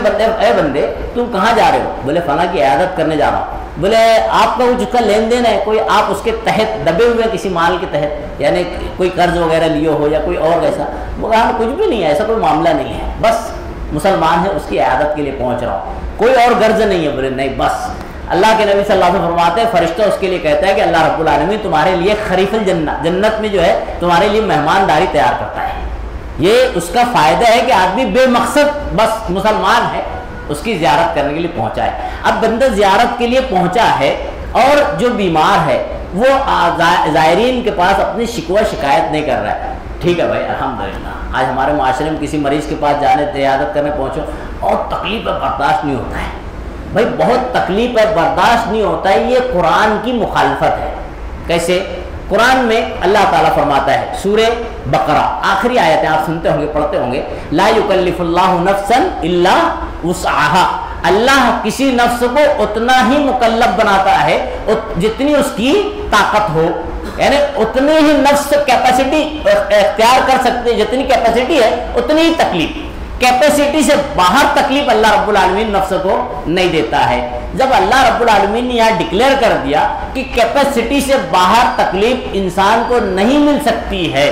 اے بندے تم کہاں جا رہے ہو؟ بولے فلاں کی عیادت کرنے جا رہا ہوں۔ بولے آپ کا وہ جس کا لین دین ہے، کوئی آپ اس کے تحت دبے ہوئے کسی مال کے تحت، یعنی کوئی قرض وغیرہ لیے ہو یا کوئی اور ایسا؟ وہ کہا کچھ بھی نہیں ہے، ایسا کوئی معاملہ نہیں ہے، بس مسلمان ہے، اس کی عیادت کے لیے پہنچ رہا ہوں، کوئی اور غرض نہیں ہے۔ بولے نہیں، بس اللہ کے نبی صلی اللہ علیہ وسلم فرماتے ہیں فرشتہ اس کے لیے کہتا ہے کہ اللہ رب العالمین تمہارے لیے خریف الجنہ، جنت میں جو ہے تمہارے لیے مہمانداری تیار کرتا ہے۔ یہ اس کا فائدہ ہے کہ آدمی بے مقصد بس مسلمان ہے، اس کی زیارت کرنے کے لیے پہنچا ہے۔ اب بندہ زیارت کے لیے پہنچا ہے اور جو بیمار ہے وہ زائرین کے پاس اپنی شکوہ شکایت نہیں کر رہا ہے۔ ٹھیک ہے بھائی، الحمدللہ آج ہمارے معاشرے میں کسی مریض کے پاس جانے عیادت کرنے پہنچو اور تکلیف ہے برداشت نہیں ہوتا ہے، بھائی بہت تکلیف ہے برداشت نہیں ہوتا ہے، یہ قرآن کی مخالفت ہے۔ کیسے؟ قرآن میں اللہ تعالیٰ فرماتا ہے، سورہ بقرہ آخری آیت ہے، آپ سنتے ہوں گے، پڑھتے ہوں گے، لا یکلف اللہ نفسا الا وسعها، اللہ کسی نفس کو اتنا ہی مکلف بناتا ہے جتنی اس کی طاقت ہو، یعنی اتنی ہی نفس کیپیسٹی اختیار کر سکتے، جتنی کیپیسٹی ہے اتنی ہی تکلیف، کیپیسٹی سے باہر تکلیف اللہ رب العالمین نفس کو نہیں دیتا ہے۔ جب اللہ رب العالمین نے یہاں ڈکلیئر کر دیا کہ کیپیسٹی سے باہر تکلیف انسان کو نہیں مل سکتی ہے،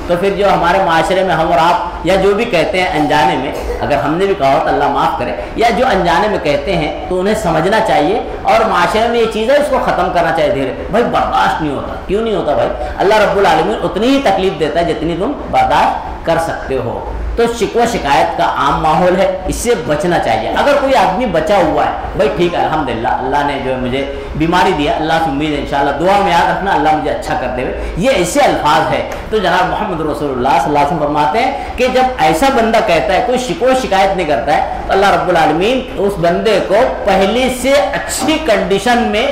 تو پھر جو ہمارے معاشرے میں ہم اور آپ یا جو بھی کہتے ہیں انجانے میں، اگر ہم نے بھی کہا ہو تو اللہ معاف کرے، یا جو انجانے میں کہتے ہیں تو انہیں سمجھنا چاہیے اور معاشرے میں یہ چیز ہے اس کو ختم کرنا چاہیے دھیرے۔ بھائی برداشت نہیں ہوتا، کیوں نہیں ہوتا بھائی؟ اللہ رب العالمین اتنی ہی تکلیف دیتا ہے جتنی تم برداشت کر سکتے ہو۔ تو شکوہ شکایت کا عام ماحول ہے، اس سے بچنا چاہیے۔ اگر کوئی آدمی بچا ہوا ہے، بھائی ٹھیک ہے الحمدللہ اللہ نے جو ہے مجھے بیماری دیا، اللہ سے امید ہے انشاءاللہ، دعا میں یاد رکھنا اللہ مجھے اچھا کر دے، یہ ایسے الفاظ ہے۔ تو جناب محمد رسول اللہ صلی اللہ علیہ وسلم فرماتے ہیں کہ جب ایسا بندہ کہتا ہے، کوئی شکوہ شکایت نہیں کرتا ہے، تو اللہ رب العالمین اس بندے کو پہلے سے اچھی کنڈیشن میں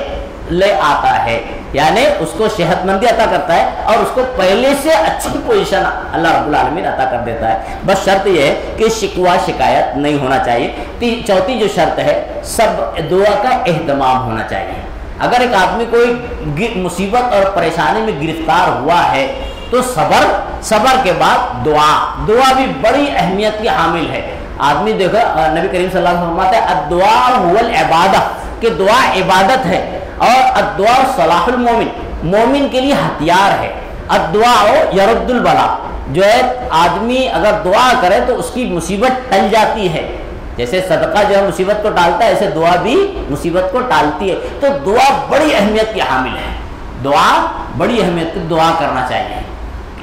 لے آتا ہے، یعنی اس کو صحت مندی عطا کرتا ہے اور اس کو پہلے سے اچھی پوزیشن اللہ رب العالمین عطا کر دیتا ہے۔ بس شرط یہ ہے کہ شکوہ شکایت نہیں ہونا چاہیے۔ چوتھی جو شرط ہے، سب دعا کا اہتمام ہونا چاہیے۔ اگر ایک آدمی کوئی مصیبت اور پریشانی میں گرفتار ہوا ہے تو صبر کے بعد دعا بھی بڑی اہمیت کی حامل ہے. آدمی دیکھو نبی کریم صلی اللہ علیہ وسلم فرماتے ہیں الدعاء هو العبادہ کہ دعا عبادت ہے اور الدعاء صلاح المومن مومن کے لیے ہتھیار ہے. الدعاء یرد البلا جو ہے آدمی اگر دعا کرے تو اس کی مصیبت ٹل جاتی ہے. جیسے صدقہ جو ہے مصیبت کو ٹالتا ہے ایسے دعا بھی مصیبت کو ٹالتی ہے. تو دعا بڑی اہمیت کی حامل ہے. دعا بڑی اہمیت کی دعا کرنا چاہیے.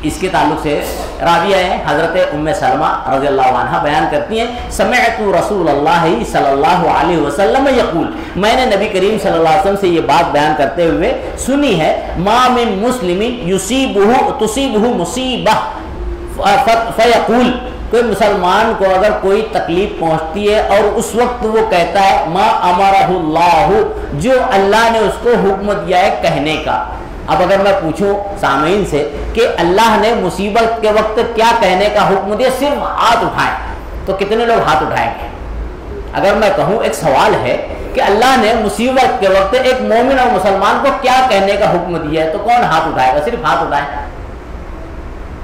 اس کے تعلق سے راویہ ہیں حضرت ام سلمہ رضی اللہ عنہ بیان کرتی ہیں سمعت رسول اللہ صلی اللہ علیہ وسلم یقول میں نے نبی کریم صلی اللہ علیہ وسلم سے یہ بات بیان کرتے ہوئے سنی ہے ما من مسلم تصیبہ مصیبہ فیقول کوئی مسلمان کو اگر کوئی تکلیف پہنچتی ہے اور اس وقت وہ کہتا ہے ما امرہ اللہ جو اللہ نے اس کو حکم دیا ہے کہنے کا. اب اگر میں پوچھوں سامعین سے کہ اللہ نے مصیبت کے وقت کیا کہنے کا حکم دیا صرف ہاتھ اٹھائیں تو کتنے لوگ ہاتھ اٹھائیں گے؟ اگر میں کہوں ایک سوال ہے کہ اللہ نے مصیبت کے وقت ایک مومن اور مسلمان کو کیا کہنے کا حکم دیا ہے تو کون ہاتھ اٹھائے گا؟ صرف ہاتھ اٹھائیں.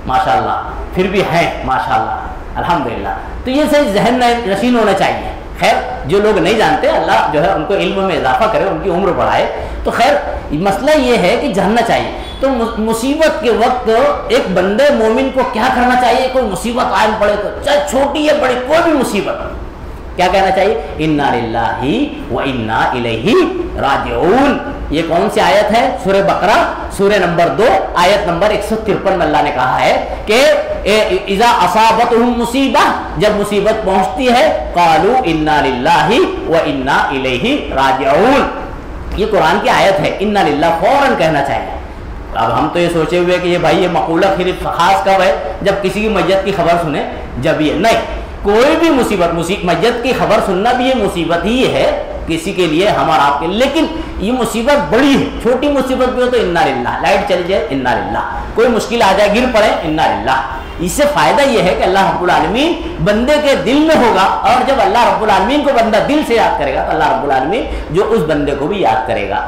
ماشاءاللہ پھر بھی ہیں ماشاءاللہ الحمدللہ. تو یہ صحیح ذہن نشین ہونا چاہیے. خیر جو لوگ نہیں جانتے اللہ جو ہے ان کو علم میں اضافہ کرے ان کی عمر بڑھائے. تو خیر مسئلہ یہ ہے کہ جاننا چاہیے. تو مصیبت کے وقت ایک بندے مومن کو کیا کرنا چاہیے؟ کوئی مصیبت عائد پڑے تو چاہے چھوٹی ہے بڑی کوئی بھی مصیبت کیا کہنا چاہیے؟ انا للہ و انا الیہ راجعون. یہ کون سی آیت ہے؟ سورہ بقرہ سورہ نمبر 2 آیت نمبر 153 میں اللہ نے کہا ہے کہ اذا اصابتہم مصیبہ جب مصیبت پہنچتی ہے قالوا انا للہ و انا الیہ راجعون. یہ قرآن کی آیت ہے. انا للہ فوراً کہنا چاہیے. اب ہم تو یہ سوچے ہوئے کہ یہ بھائی یہ مقولہ صرف خاص کب ہے؟ جب کسی کی میت کی خبر سنیں جب یہ نہیں کوئی بھی مصیبت میت کی خبر سننا بھی یہ مصیبت ہی ہے کسی کے لیے ہم اور آپ کے. لیکن یہ مصیبت بڑی ہے. چھوٹی مصیبت بھی ہو تو انا للہ لائٹ چلی جائے انا للہ کوئی مشکل آ جائے گر پڑے انا للہ. اس سے فائدہ یہ ہے کہ اللہ رب العالمین بندے کے دل میں ہوگا اور جب اللہ رب العالمین کو بندہ دل سے یاد کرے گا تو اللہ رب العالمین جو اس بندے کو بھی یاد کرے گا.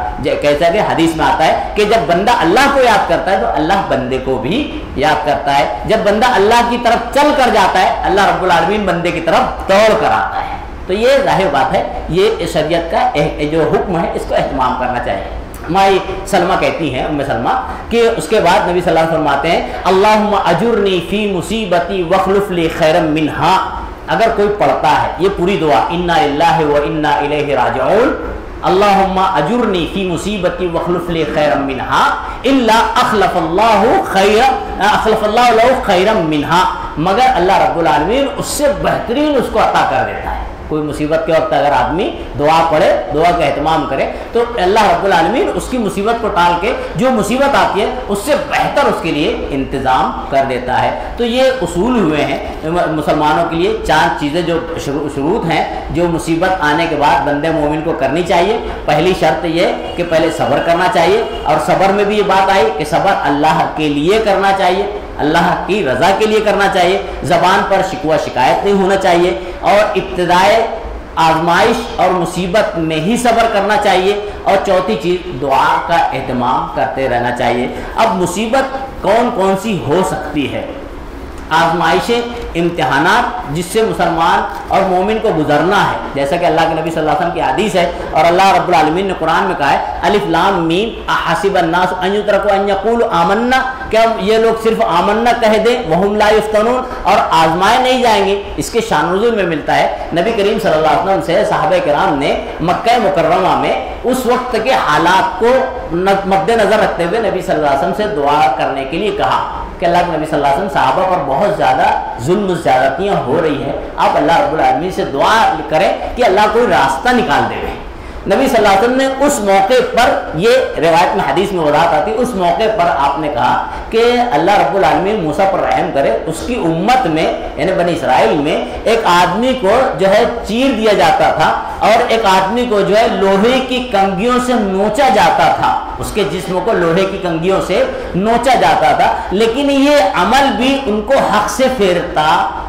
کیسا کہ حدیث میں آتا ہے کہ جب بندہ اللہ کو یاد کرتا ہے تو اللہ بندے کو بھی یاد کرتا ہے. جب بندہ اللہ کی طرف چل کر جاتا ہے اللہ رب العالمین بندے کی طرف دوڑ کر آتا ہے. تو یہ ظاہر بات ہے یہ شریعت کا جو حکم ہے اس کو اہتمام کرنا چاہیے. مائی سلمہ کہتی ہیں ام سلمہ کہ اس کے بعد نبی صلی اللہ علیہ وسلم فرماتے ہیں اللہم اجرنی فی مصیبتی واخلف لی خیرا منہا. اگر کوئی پڑھتا ہے یہ پوری دعا انا للہ و انا الیہ راجعون اللہم اجرنی فی مصیبتی واخلف لی خیرا منہا الا اخلف اللہ لہ خیرا منہا مگر اللہ رب العالمین اس سے بہترین اس کو عطا کر دیتا ہے. کوئی مصیبت کے وقت اگر آدمی دعا پڑھے دعا کا اہتمام کرے تو اللہ رب العالمین اس کی مصیبت کو ٹال کے جو مصیبت آتی ہے اس سے بہتر اس کے لیے انتظام کر دیتا ہے. تو یہ اصول ہوئے ہیں مسلمانوں کے لیے 4 چیزیں جو شروط ہیں جو مصیبت آنے کے بعد بندے مومن کو کرنی چاہیے. پہلی شرط یہ کہ پہلے صبر کرنا چاہیے اور صبر میں بھی یہ بات آئی کہ صبر اللہ کے لیے کرنا چاہیے اللہ کی رضا کے لیے کرنا چاہیے. زبان پر شکوہ شکایت نہیں ہونا چاہیے اور ابتدائے آزمائش اور مصیبت میں ہی صبر کرنا چاہیے. اور چوتھی چیز دعا کا اہتمام کرتے رہنا چاہیے. اب مصیبت کون کون سی ہو سکتی ہے؟ آزمائشیں امتحانات جس سے مسلمان اور مومن کو گزرنا ہے جیسا کہ اللہ کے نبی صلی اللہ علیہ وسلم کی حدیث ہے اور اللہ رب العالمین نے قرآن میں کہا ہے الف لام میم احسب الناس ان یترکوا ان یقولوا آمنا کیا یہ لوگ صرف آمنا کہہ دیں وہم لا یفتنون اور آزمائے نہیں جائیں گے. اس کے شان نزول میں ملتا ہے نبی کریم صلی اللہ علیہ وسلم سے صحابہ کرام نے مکہ مکرمہ میں اس وقت کے حالات کو مد نظر رکھتے ہوئے نبی صلی اللہ علیہ وسلم سے دعا کرنے کے لیے کہا کہ اللہ کے نبی صلی اللہ علیہ وسلم صحابہ پر بہت زیادہ ظلم و زیادتیاں ہو رہی ہیں آپ اللہ رب العالمین سے دعا کریں کہ اللہ کوئی راستہ نکال دے. نبی صلی اللہ علیہ وسلم نے اس موقع پر یہ روایت میں حدیث میں وضاحت آتی اس موقع پر آپ نے کہا کہ اللہ رب العالمین موسیٰ پر رحم کرے اس کی امت میں یعنی بنی اسرائیل میں ایک آدمی کو جو ہے چیر دیا جاتا تھا اور ایک آدمی کو جو ہے لوہے کی کنگھیوں سے نوچا جاتا تھا اس کے جسم کو لوہے کی کنگھیوں سے نوچا جاتا تھا لیکن یہ عمل بھی ان کو حق سے پھیرتا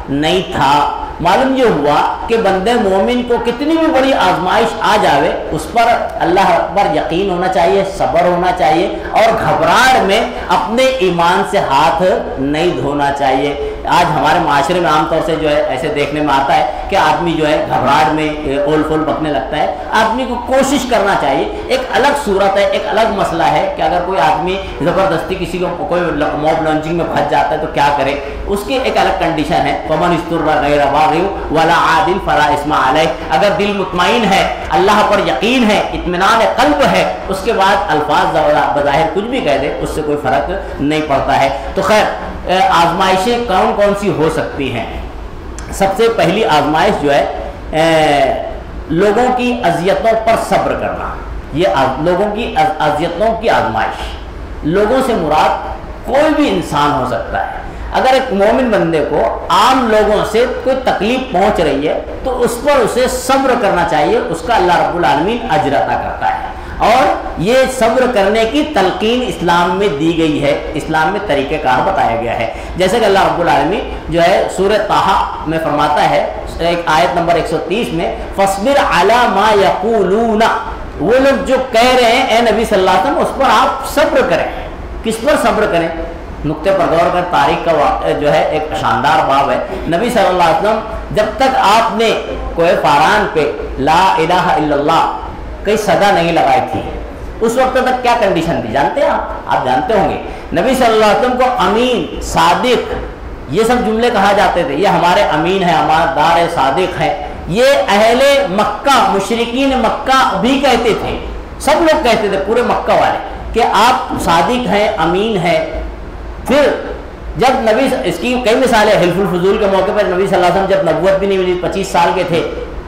نہیں تھا. معلوم یہ ہوا کہ بندے مومن کو کتنی بھی بڑی آزمائش آ جاوے اس پر اللہ پر یقین ہونا چاہیے، صبر ہونا چاہیے، اور گھبراہٹ میں اپنے ایمان سے ہاتھ نہیں دھونا چاہیے۔ آج ہمارے معاشرے میں عام طور سے جو ہے ایسے دیکھنے میں آتا ہے کہ آدمی جو ہے گھبراہٹ میں اول فول بکنے لگتا ہے۔ آدمی کو کوشش کرنا چاہیے، ایک الگ صورت ہے، ایک الگ مسئلہ ہے کہ اگر کوئی آدمی زبردستی کسی کو کوئی موب لانچنگ میں پھنس جاتا ہے تو کیا کرے، اس کی ایک الگ کنڈیشن ہے۔ فمن استر غیر باغ ولا عاد فلا اثم علیہ، اگر دل مطمئن ہے، اللہ پر یقین ہے، اطمینان قلب ہے، اس کے بعد الفاظ بظاہر کچھ بھی کہہ دے اس سے کوئی فرق نہیں پڑتا ہے۔ تو خیر آزمائشیں کون کون سی ہو سکتی ہیں؟ سب سے پہلی آزمائش جو ہے لوگوں کی اذیتوں پر صبر کرنا، یہ لوگوں کی اذیتوں کی آزمائش۔ لوگوں سے مراد کوئی بھی انسان ہو سکتا ہے۔ اگر ایک مومن بندے کو عام لوگوں سے کوئی تکلیف پہنچ رہی ہے تو اس پر اسے صبر کرنا چاہیے، اس کا اللہ رب العالمین اجر عطا کرتا ہے۔ اور یہ صبر کرنے کی تلقین اسلام میں دی گئی ہے، اسلام میں طریقہ کار بتایا گیا ہے۔ جیسے کہ اللہ رب العالمین جو ہے سورہ طٰہٰ میں فرماتا ہے ایک آیت نمبر 130 میں، فَاصْبِرْ عَلَىٰ مَا يَقُولُونَ، وہ لوگ جو کہہ رہے ہیں اے نبی صلی اللہ علیہ وسلم اس پر آپ صبر کریں۔ کس پر صبر کریں؟ نقطے پر غور کر، تاریخ کا واقعہ جو ہے ایک شاندار باب ہے۔ نبی صلی اللہ علیہ وسلم جب تک آپ نے کوہ فاران پہ لا الہ الا اللہ کئی صدا نہیں لگائی تھی، اس وقت تک کیا کنڈیشن تھی جانتے ہیں آپ جانتے ہوں گے۔ نبی صلی اللہ علیہ وسلم کو امین، صادق، یہ سب جملے کہا جاتے تھے، یہ ہمارے امین ہے، ہمارا دار صادق ہے۔ یہ اہل مکہ، مشرکین مکہ بھی کہتے تھے، سب لوگ کہتے تھے پورے مکہ والے کہ آپ صادق ہیں، امین ہیں۔ پھر جب نبی، اس کی کئی مثالیں، حلف الفضول کے موقع پر نبی صلی اللہ علیہ وسلم جب نبوت بھی نہیں ملی، 25 سال کے تھے،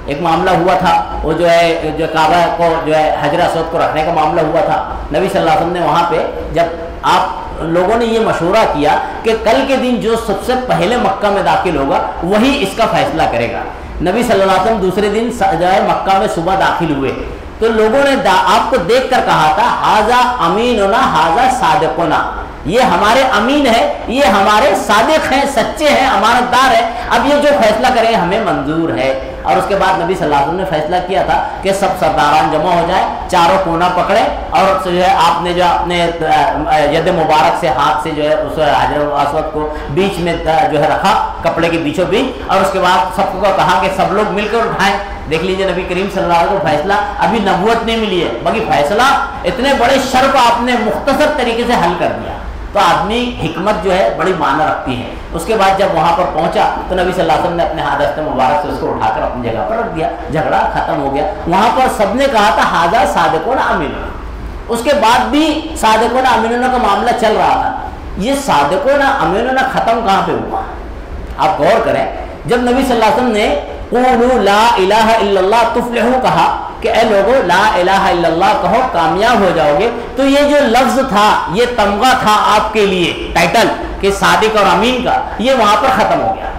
ایک معاملہ ہوا تھا، وہ جو ہے جو کعبہ کو جو ہے حجر اسود کو رکھنے کا معاملہ ہوا تھا۔ نبی صلی اللہ علیہ وسلم نے وہاں پہ جب آپ لوگوں نے یہ مشورہ کیا کہ کل کے دن جو سب سے پہلے مکہ میں داخل ہوگا وہی اس کا فیصلہ کرے گا۔ نبی صلی اللہ علیہ وسلم دوسرے دن جو ہے مکہ میں صبح داخل ہوئے تو لوگوں نے آپ کو دیکھ کر کہا تھا ھذا امیننا ھذا صادقنا، یہ ہمارے امین ہے، یہ ہمارے صادق ہیں، سچے ہیں، امانت دار ہے، اب یہ جو فیصلہ کریں ہمیں منظور ہے۔ اور اس کے بعد نبی صلی اللہ علیہ وسلم نے فیصلہ کیا تھا کہ سب سرداران جمع ہو جائیں، چاروں کونا پکڑے، اور جو ہے آپ نے جو اپنے ید مبارک سے ہاتھ سے جو ہے اس حجر اسود کو بیچ میں جو ہے رکھا، کپڑے کے بیچوں بیچ، اور اس کے بعد سب کو کہا کہ سب لوگ مل کر اٹھائیں۔ دیکھ لیجئے نبی کریم صلی اللہ علیہ وسلم کو فیصلہ، ابھی نبوت نہیں ملی ہے باقی فیصلہ اتنے بڑے شر کو آپ نے مختصر طریقے سے حل کر دیا۔ تو آدمی حکمت جو ہے بڑی معنی رکھتی ہے۔ اس کے بعد جب وہاں پر پہنچا تو نبی صلی اللہ علیہ وسلم نے اپنے ہاتھ دست مبارک سے اس کو اٹھا کر اپنی جگہ پر رکھ دیا، جھگڑا ختم ہو گیا۔ وہاں پر سب نے کہا تھا ھذا صادقون امینون، اس کے بعد بھی صادقون امینون کا معاملہ چل رہا تھا۔ یہ صادقون امینون ختم کہاں پہ ہوا؟ آپ غور کریں، جب نبی صلی اللہ علیہ وسلم نے قولوا لا الہ الا اللہ تفلحوا کہا کہ اے لوگو لا الہ الا اللہ کہو کامیاب ہو جاؤ گے، تو یہ جو لفظ تھا، یہ تمغہ تھا آپ کے لیے، ٹائٹل کہ صادق اور امین کا، یہ وہاں پر ختم ہو گیا۔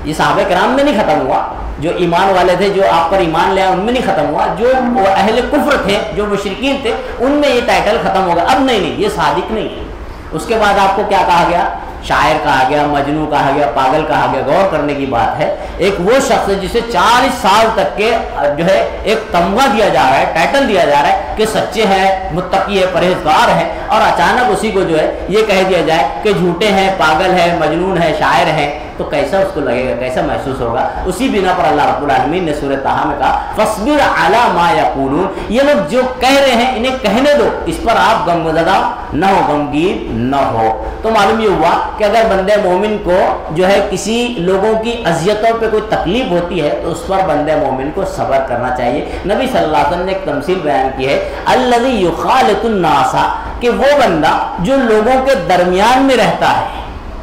یہ صحابہ کرام میں نہیں ختم ہوا، جو ایمان والے تھے، جو آپ پر ایمان لے آئے، ان میں نہیں ختم ہوا، جو اہل کفر تھے، جو مشرکین تھے، ان میں یہ ٹائٹل ختم ہو گیا۔ اب نہیں، یہ صادق نہیں ہے۔ اس کے بعد آپ کو کیا کہا گیا؟ شاعر کہا گیا، مجنون کہا گیا، پاگل کہا گیا۔ غور کرنے کی بات ہے، ایک وہ شخص ہے جسے 40 سال تک کے جو ہے ایک تمغہ دیا جا رہا ہے، ٹائٹل دیا جا رہا ہے کہ سچے ہیں، متقی ہے، پرہیزگار ہیں، اور اچانک اسی کو جو ہے یہ کہہ دیا جائے کہ جھوٹے ہیں، پاگل ہے، مجنون ہے، شاعر ہیں، تو کیسا اس کو لگے گا، کیسا محسوس ہوگا؟ اسی بنا پر اللہ رب العالمین نے سورہ طٰہٰ میں کہا فاصبر علی ما یقولون، یہ لوگ جو کہہ رہے ہیں انہیں کہنے دو، اس پر آپ غمزدہ نہ ہو، غمگین نہ ہو۔ تو معلوم یہ ہوا کہ اگر بندے مومن کو جو ہے کسی لوگوں کی اذیتوں پہ کوئی تکلیف ہوتی ہے تو اس پر بندے مومن کو صبر کرنا چاہیے۔ نبی صلی اللہ علیہ وسلم نے ایک تمثیل بیان کی ہے، الذی یخالط الناس، کہ وہ بندہ جو لوگوں کے درمیان میں رہتا ہے،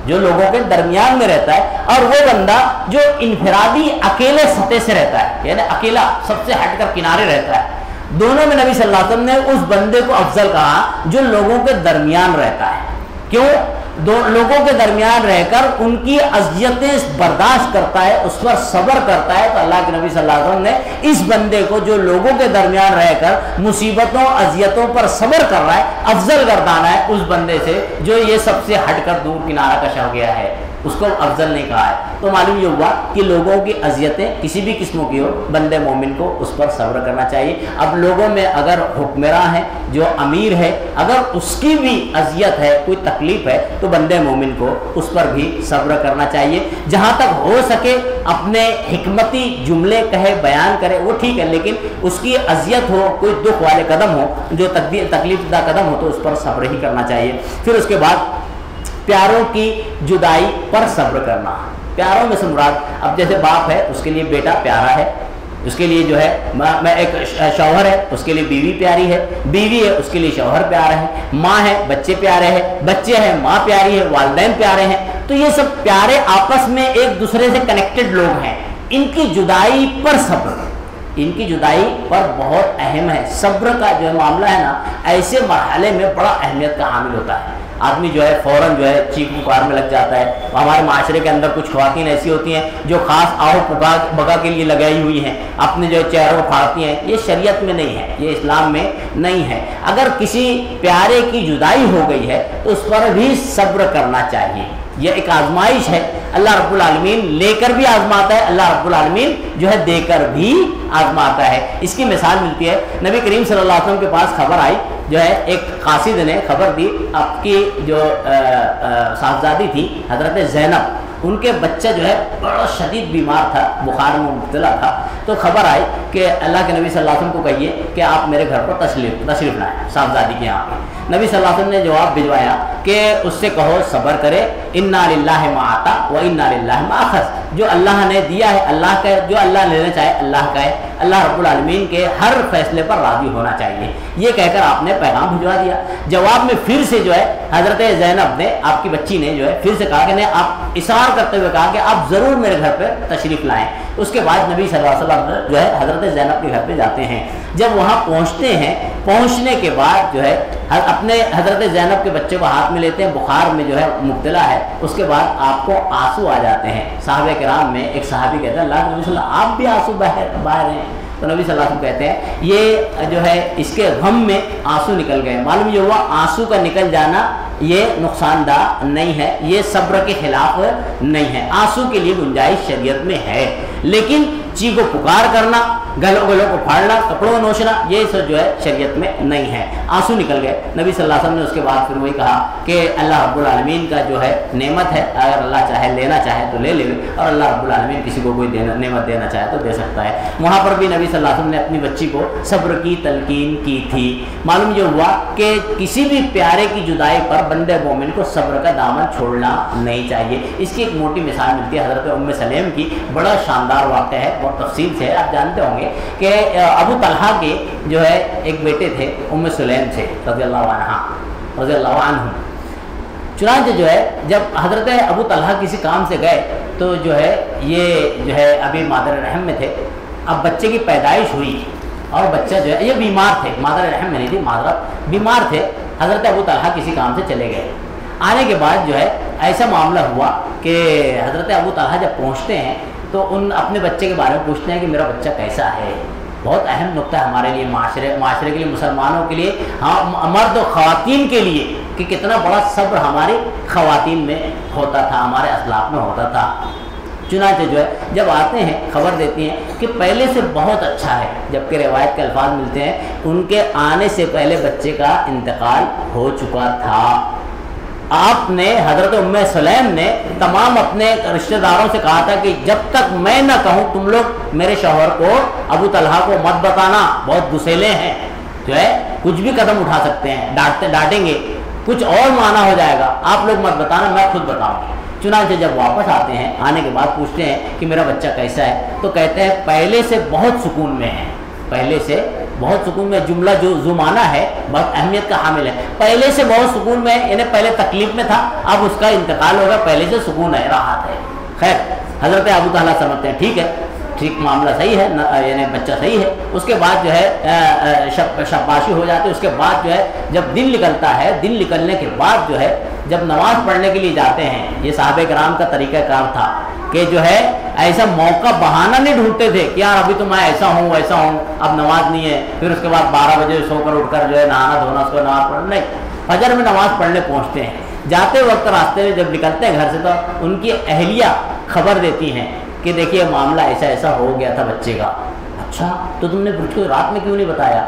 جو لوگوں کے درمیان میں رہتا ہے، اور وہ بندہ جو انفرادی اکیلے سطح سے رہتا ہے، یعنی اکیلا سب سے ہٹ کر کنارے رہتا ہے۔ دونوں میں نبی صلی اللہ علیہ وسلم نے اس بندے کو افضل کہا جو لوگوں کے درمیان رہتا ہے۔ کیوں؟ لوگوں کے درمیان رہ کر ان کی اذیتیں برداشت کرتا ہے، اس پر صبر کرتا ہے، تو اللہ کے نبی صلی اللہ علیہ وسلم نے اس بندے کو جو لوگوں کے درمیان رہ کر مصیبتوں اذیتوں پر صبر کر رہا ہے، افضل گردانا ہے اس بندے سے جو یہ سب سے ہٹ کر دور کنارہ کشا ہو گیا ہے۔ اس کو افضل نہیں کہا ہے. تو معلوم یہ ہوا کہ لوگوں کی اذیتیں کسی بھی قسموں کی ہو, بندے مومن کو اس پر صبر کرنا چاہیے. اب لوگوں میں اگر حکمراں ہے, جو امیر ہے, اگر اس کی بھی اذیت ہے, کوئی تکلیف ہے, تو بندے مومن کو اس پر بھی صبر کرنا چاہیے. جہاں تک ہو سکے اپنے حکمتی جملے کہے, بیان کرے, وہ ٹھیک ہے, لیکن اس کی اذیت ہو, کوئی دکھ والے قدم ہو, جو تکلیف دہ قدم ہو, تو اس پر صبر ہی کرنا چاہیے. پھر اس کے بعد پیاروں کی جدائی پر صبر کرنا. پیاروں میں سے مراد, اب جیسے باپ ہے اس کے لیے بیٹا پیارا ہے, اس کے لیے جو ہے میں ایک شوہر ہے اس کے لیے بیوی پیاری ہے, بیوی ہے اس کے لیے شوہر پیارا ہے, ماں ہے بچے پیارے ہیں, بچے ہیں ماں پیاری ہے, والدین پیارے ہیں. تو یہ سب پیارے آپس میں ایک دوسرے سے کنیکٹڈ لوگ ہیں. ان کی جدائی پر صبر, ان کی جدائی پر بہت اہم ہے. صبر کا جو معاملہ ہے نا, ایسے مرحلے میں بڑا اہمیت کا حامل ہوتا ہے. آدمی جو ہے فوراً جو ہے چیخ پکار میں لگ جاتا ہے. ہمارے معاشرے کے اندر کچھ خواتین ایسی ہوتی ہیں جو خاص آہو بگا کے لیے لگائی ہوئی ہیں, اپنے جو چہروں کو پھاڑتی ہیں. یہ شریعت میں نہیں ہے, یہ اسلام میں نہیں ہے. اگر کسی پیارے کی جدائی ہو گئی ہے تو اس پر بھی صبر کرنا چاہیے. یہ ایک آزمائش ہے, اللہ رب العالمین لے کر بھی آزماتا ہے, اللہ رب العالمین جو ہے دے کر بھی آزماتا ہے. اس کی مثال ملتی ہے, نبی کریم صلی اللہ علیہ وسلم کے پاس خبر آئی, جو ہے ایک قاصد نے خبر دی, آپ کی جو صاحبزادی تھی حضرت زینب, ان کے بچہ جو ہے بڑا شدید بیمار تھا, بخار میں مبتلا تھا. تو خبر آئی کہ اللہ کے نبی صلی اللہ علیہ وسلم کو کہیے کہ آپ میرے گھر پر تشریف لائیں صاحبزادی کے یہاں پہ. نبی صلی اللہ علیہ وسلم نے جواب بھجوایا کہ اس سے کہو صبر کرے, انا للہ ما آتا و انا للہ ما اخذ. جو اللہ نے دیا ہے اللہ کا, جو اللہ لینا چاہے اللہ کا ہے. اللہ رب العالمین کے ہر فیصلے پر راضی ہونا چاہیے. یہ کہہ کر آپ نے پیغام بھجوا دیا. جواب میں پھر سے جو ہے حضرت زینب نے, آپ کی بچی نے جو ہے پھر سے کہا کہ آپ اصرار کرتے ہوئے کہا کہ آپ ضرور میرے گھر پہ تشریف لائیں. اس کے بعد نبی صلی اللہ علیہ وسلم جو ہے حضرت زینب کے گھر پہ جاتے ہیں. جب وہاں پہنچتے ہیں, پہنچنے کے بعد جو ہے اپنے حضرت زینب کے بچے کو ہاتھ میں لیتے ہیں, بخار میں جو ہے مبتلا ہے. اس کے بعد آپ کو آنسو آ جاتے ہیں. صحابہ کرام میں ایک صحابی کہتے ہیں اللہ کے نبی صلی اللہ علیہ وسلم آپ بھی آنسو باہر ہیں. تو نبی صلی اللہ علیہ وسلم کہتے ہیں یہ جو ہے اس کے غم میں آنسو نکل گئے. معلوم یہ ہوا آنسو کا نکل جانا یہ نقصان دہ نہیں ہے, یہ صبر کے خلاف نہیں ہے. آنسو کے لیے گنجائش شریعت میں ہے, لیکن چیخ و پکار کرنا, گلوں کو پھاڑنا, کپڑوں کو نوچنا, یہ سب جو ہے شریعت میں نہیں ہے. آنسو نکل گئے. نبی صلی اللہ علیہ وسلم نے اس کے بعد پھر وہی کہا کہ اللہ رب العالمین کا جو ہے نعمت ہے, اگر اللہ چاہے لینا چاہے تو لے لے, اور اللہ رب العالمین کسی کو کوئی نعمت دینا چاہے تو دے سکتا ہے. وہاں پر بھی نبی صلی اللہ علیہ وسلم نے اپنی بچی کو صبر کی تلقین کی تھی. معلوم یہ ہوا کہ کسی بھی پیارے کی جدائی پر بندے مومن کو صبر کا دامن چھوڑنا نہیں چاہیے. اس کی ایک موٹی مثال ملتی ہے حضرت ام سلیم کی. بڑا شاندار واقعہ ہے, اور تفصیل سے آپ جانتے ہوں گے کہ ابو طلحہ کے جو ہے ایک بیٹے تھے ام سلیم سے رضی اللہ عنہ. چنانچہ جو ہے جب حضرت ابو طلحہ کسی کام سے گئے تو جو ہے یہ جو ہے ابھی مادر رحم میں تھے. اب بچے کی پیدائش ہوئی اور بچہ جو ہے یہ بیمار تھے, مادر رحم میں نہیں تھی, معذرت, بیمار تھے. حضرت ابو طلحہ کسی کام سے چلے گئے. آنے کے بعد جو ہے ایسا معاملہ ہوا کہ حضرت ابو طلحہ جب پہنچتے ہیں تو ان اپنے بچے کے بارے میں پوچھتے ہیں کہ میرا بچہ کیسا ہے. بہت اہم نقطہ ہے ہمارے لیے, معاشرے کے لیے, مسلمانوں کے لیے, ہاں مرد و خواتین کے لیے, کہ کتنا بڑا صبر ہماری خواتین میں ہوتا تھا, ہمارے اسلاف میں ہوتا تھا. چنانچہ جو ہے جب آتے ہیں خبر دیتی ہیں کہ پہلے سے بہت اچھا ہے, جبکہ روایت کے الفاظ ملتے ہیں ان کے آنے سے پہلے بچے کا انتقال ہو چکا تھا. آپ نے حضرت ام سلیم نے تمام اپنے رشتہ داروں سے کہا تھا کہ جب تک میں نہ کہوں تم لوگ میرے شوہر کو, ابو طلحہ کو مت بتانا, بہت گسیلے ہیں, جو ہے کچھ بھی قدم اٹھا سکتے ہیں, ڈانٹیں گے, کچھ اور معنی ہو جائے گا, آپ لوگ مت بتانا, میں خود بتاؤں گی. چنانچہ جب واپس آتے ہیں, آنے کے بعد پوچھتے ہیں کہ میرا بچہ کیسا ہے, تو کہتے ہیں پہلے سے بہت سکون میں ہے. پہلے سے بہت سکون میں, جملہ جو زمانہ ہے بہت اہمیت کا حامل ہے. پہلے سے بہت سکون میں, یعنی پہلے تکلیف میں تھا, اب اس کا انتقال ہوگا, پہلے سے سکون ہے, راحت ہے. خیر حضرت ابو طلحہ سمجھتے ہیں ٹھیک ہے, ٹھیک معاملہ صحیح ہے, یعنی بچہ صحیح ہے. اس کے بعد جو ہے شباشی ہو جاتی ہے. اس کے بعد جو ہے جب دن نکلتا ہے, دن نکلنے کے بعد جو ہے جب نماز پڑھنے کے لیے جاتے ہیں, یہ صحابہ کرام کا طریقہ کار تھا کہ جو ہے ایسا موقع بہانہ نہیں ڈھونڈتے تھے کہ یار ابھی تو میں ایسا ہوں ویسا ہوں, اب نماز نہیں ہے, پھر اس کے بعد 12 بجے سو کر اٹھ کر جو ہے نہانا دھونا, اس کو نماز پڑھنا نہیں. فجر میں نماز پڑھنے پہنچتے ہیں. جاتے وقت راستے میں جب نکلتے ہیں گھر سے تو ان کی اہلیہ خبر دیتی ہیں کہ دیکھیے معاملہ ایسا ایسا ہو گیا تھا بچے کا. اچھا تو تم نے مجھ کو رات میں کیوں نہیں بتایا؟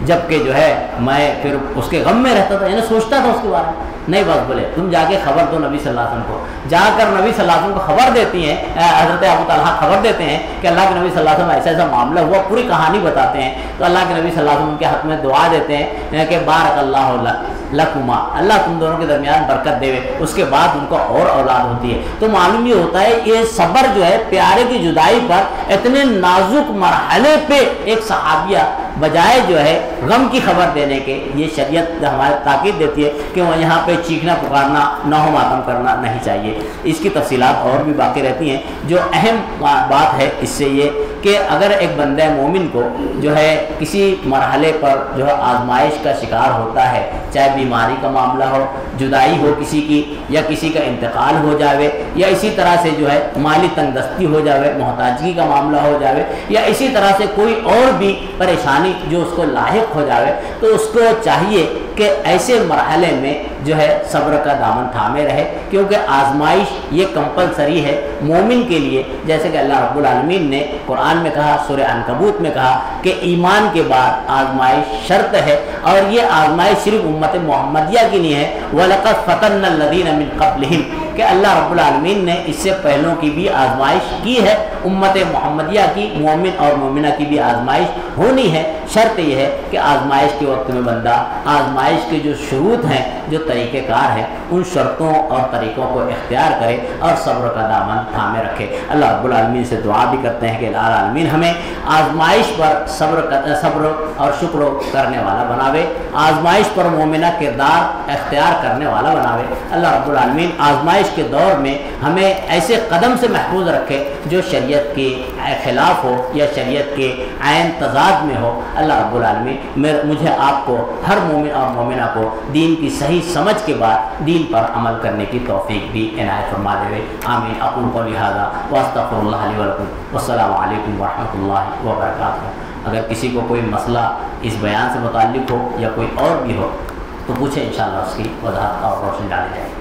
جبکہ جو ہے میں پھر اس کے غم میں رہتا تھا، یعنی سوچتا تھا اس کے بارے میں. نہیں بس بولے تم جا کے خبر دو نبی صلی اللہ علیہ وسلم کو. جا کر نبی صلی اللہ علیہ وسلم کو خبر دیتی ہیں، حضرت ابو طلحہ خبر دیتے ہیں کہ اللہ کے نبی صلی اللہ علیہ وسلم ایسا ایسا معاملہ ہوا، پوری کہانی بتاتے ہیں. تو اللہ کے نبی صلی اللہ علیہ وسلم کے حق میں دعا دیتے ہیں کہ بارک اللہ لکما، اللہ تم دونوں کے درمیان برکت دے. اس کے بعد ان کو اور اولاد ہوتی ہے. تو معلوم یہ ہوتا ہے یہ صبر جو ہے پیارے کی جدائی پر اتنے نازک مرحلے پہ ایک صحابیہ بجائے جو ہے غم کی خبر دینے کے، یہ شریعت ہمارے تاکید دیتی ہے کہ وہ یہاں پہ چیخنا پکارنا نوح و ماتم کرنا نہیں چاہیے. اس کی تفصیلات اور بھی باقی رہتی ہیں. جو اہم بات ہے اس سے یہ کہ اگر ایک بندہ مومن کو جو ہے کسی مرحلے پر جو ہے آزمائش کا شکار ہوتا ہے، چاہے بیماری کا معاملہ ہو، جدائی ہو کسی کی، یا کسی کا انتقال ہو جاوے، یا اسی طرح سے جو ہے مالی تنگ دستی ہو جاوے، محتاجگی کا معاملہ ہو جاوے، یا اسی طرح سے کوئی اور بھی پریشانی جو اس کو لاحق ہو جاوے، تو اس کو چاہیے کہ ایسے مرحلے میں جو ہے صبر کا دامن تھامے رہے. کیونکہ آزمائش یہ کمپلسری ہے مومن کے لیے. جیسے کہ اللہ رب العالمین نے قرآن میں کہا، سورہ عنکبوت میں کہا کہ ایمان کے بعد آزمائش شرط ہے. اور یہ آزمائش صرف امت محمدیہ کی نہیں ہے، وَلَقَدْ فَتَنَّا الَّذِينَ مِن قَبْلِهِمْ، کہ اللہ رب العالمین نے اس سے پہلوں کی بھی آزمائش کی ہے. امت محمدیہ کی مومن اور مومنہ کی بھی آزمائش ہونی ہے. شرط یہ ہے کہ آزمائش کے وقت میں بندہ آزمائش کے جو شروط ہیں، جو طریقہ کار ہیں، ان شرطوں اور طریقوں کو اختیار کرے اور صبر کا دامن تھامے رکھے. اللہ رب العالمین سے دعا بھی کرتے ہیں کہ اللہ العالمین ہمیں آزمائش پر صبر اور شکر کرنے والا بناوے، آزمائش پر مومنہ کردار اختیار کرنے والا بناوے. اللہ رب العالمین آزمائش کے دور میں ہمیں ایسے قدم سے محفوظ رکھے جو شریعت کے خلاف ہو یا شریعت کے عین تضاد میں ہو. اللہ رب العالمین مجھے آپ کو، ہر مومن اور مومنہ کو دین کی صحیح سمجھ کے بعد دین پر عمل کرنے کی توفیق بھی عنایت فرما دے. آمین. اقول قولی ھذا واستغفر اللہ لی ولکم والسلام علیکم ورحمۃ اللہ وبرکاتہ. اگر کسی کو کوئی مسئلہ اس بیان سے متعلق ہو یا کوئی اور بھی ہو تو پوچھیں، انشاءاللہ اس کی وضاحت اور روشنی ڈالی جائے.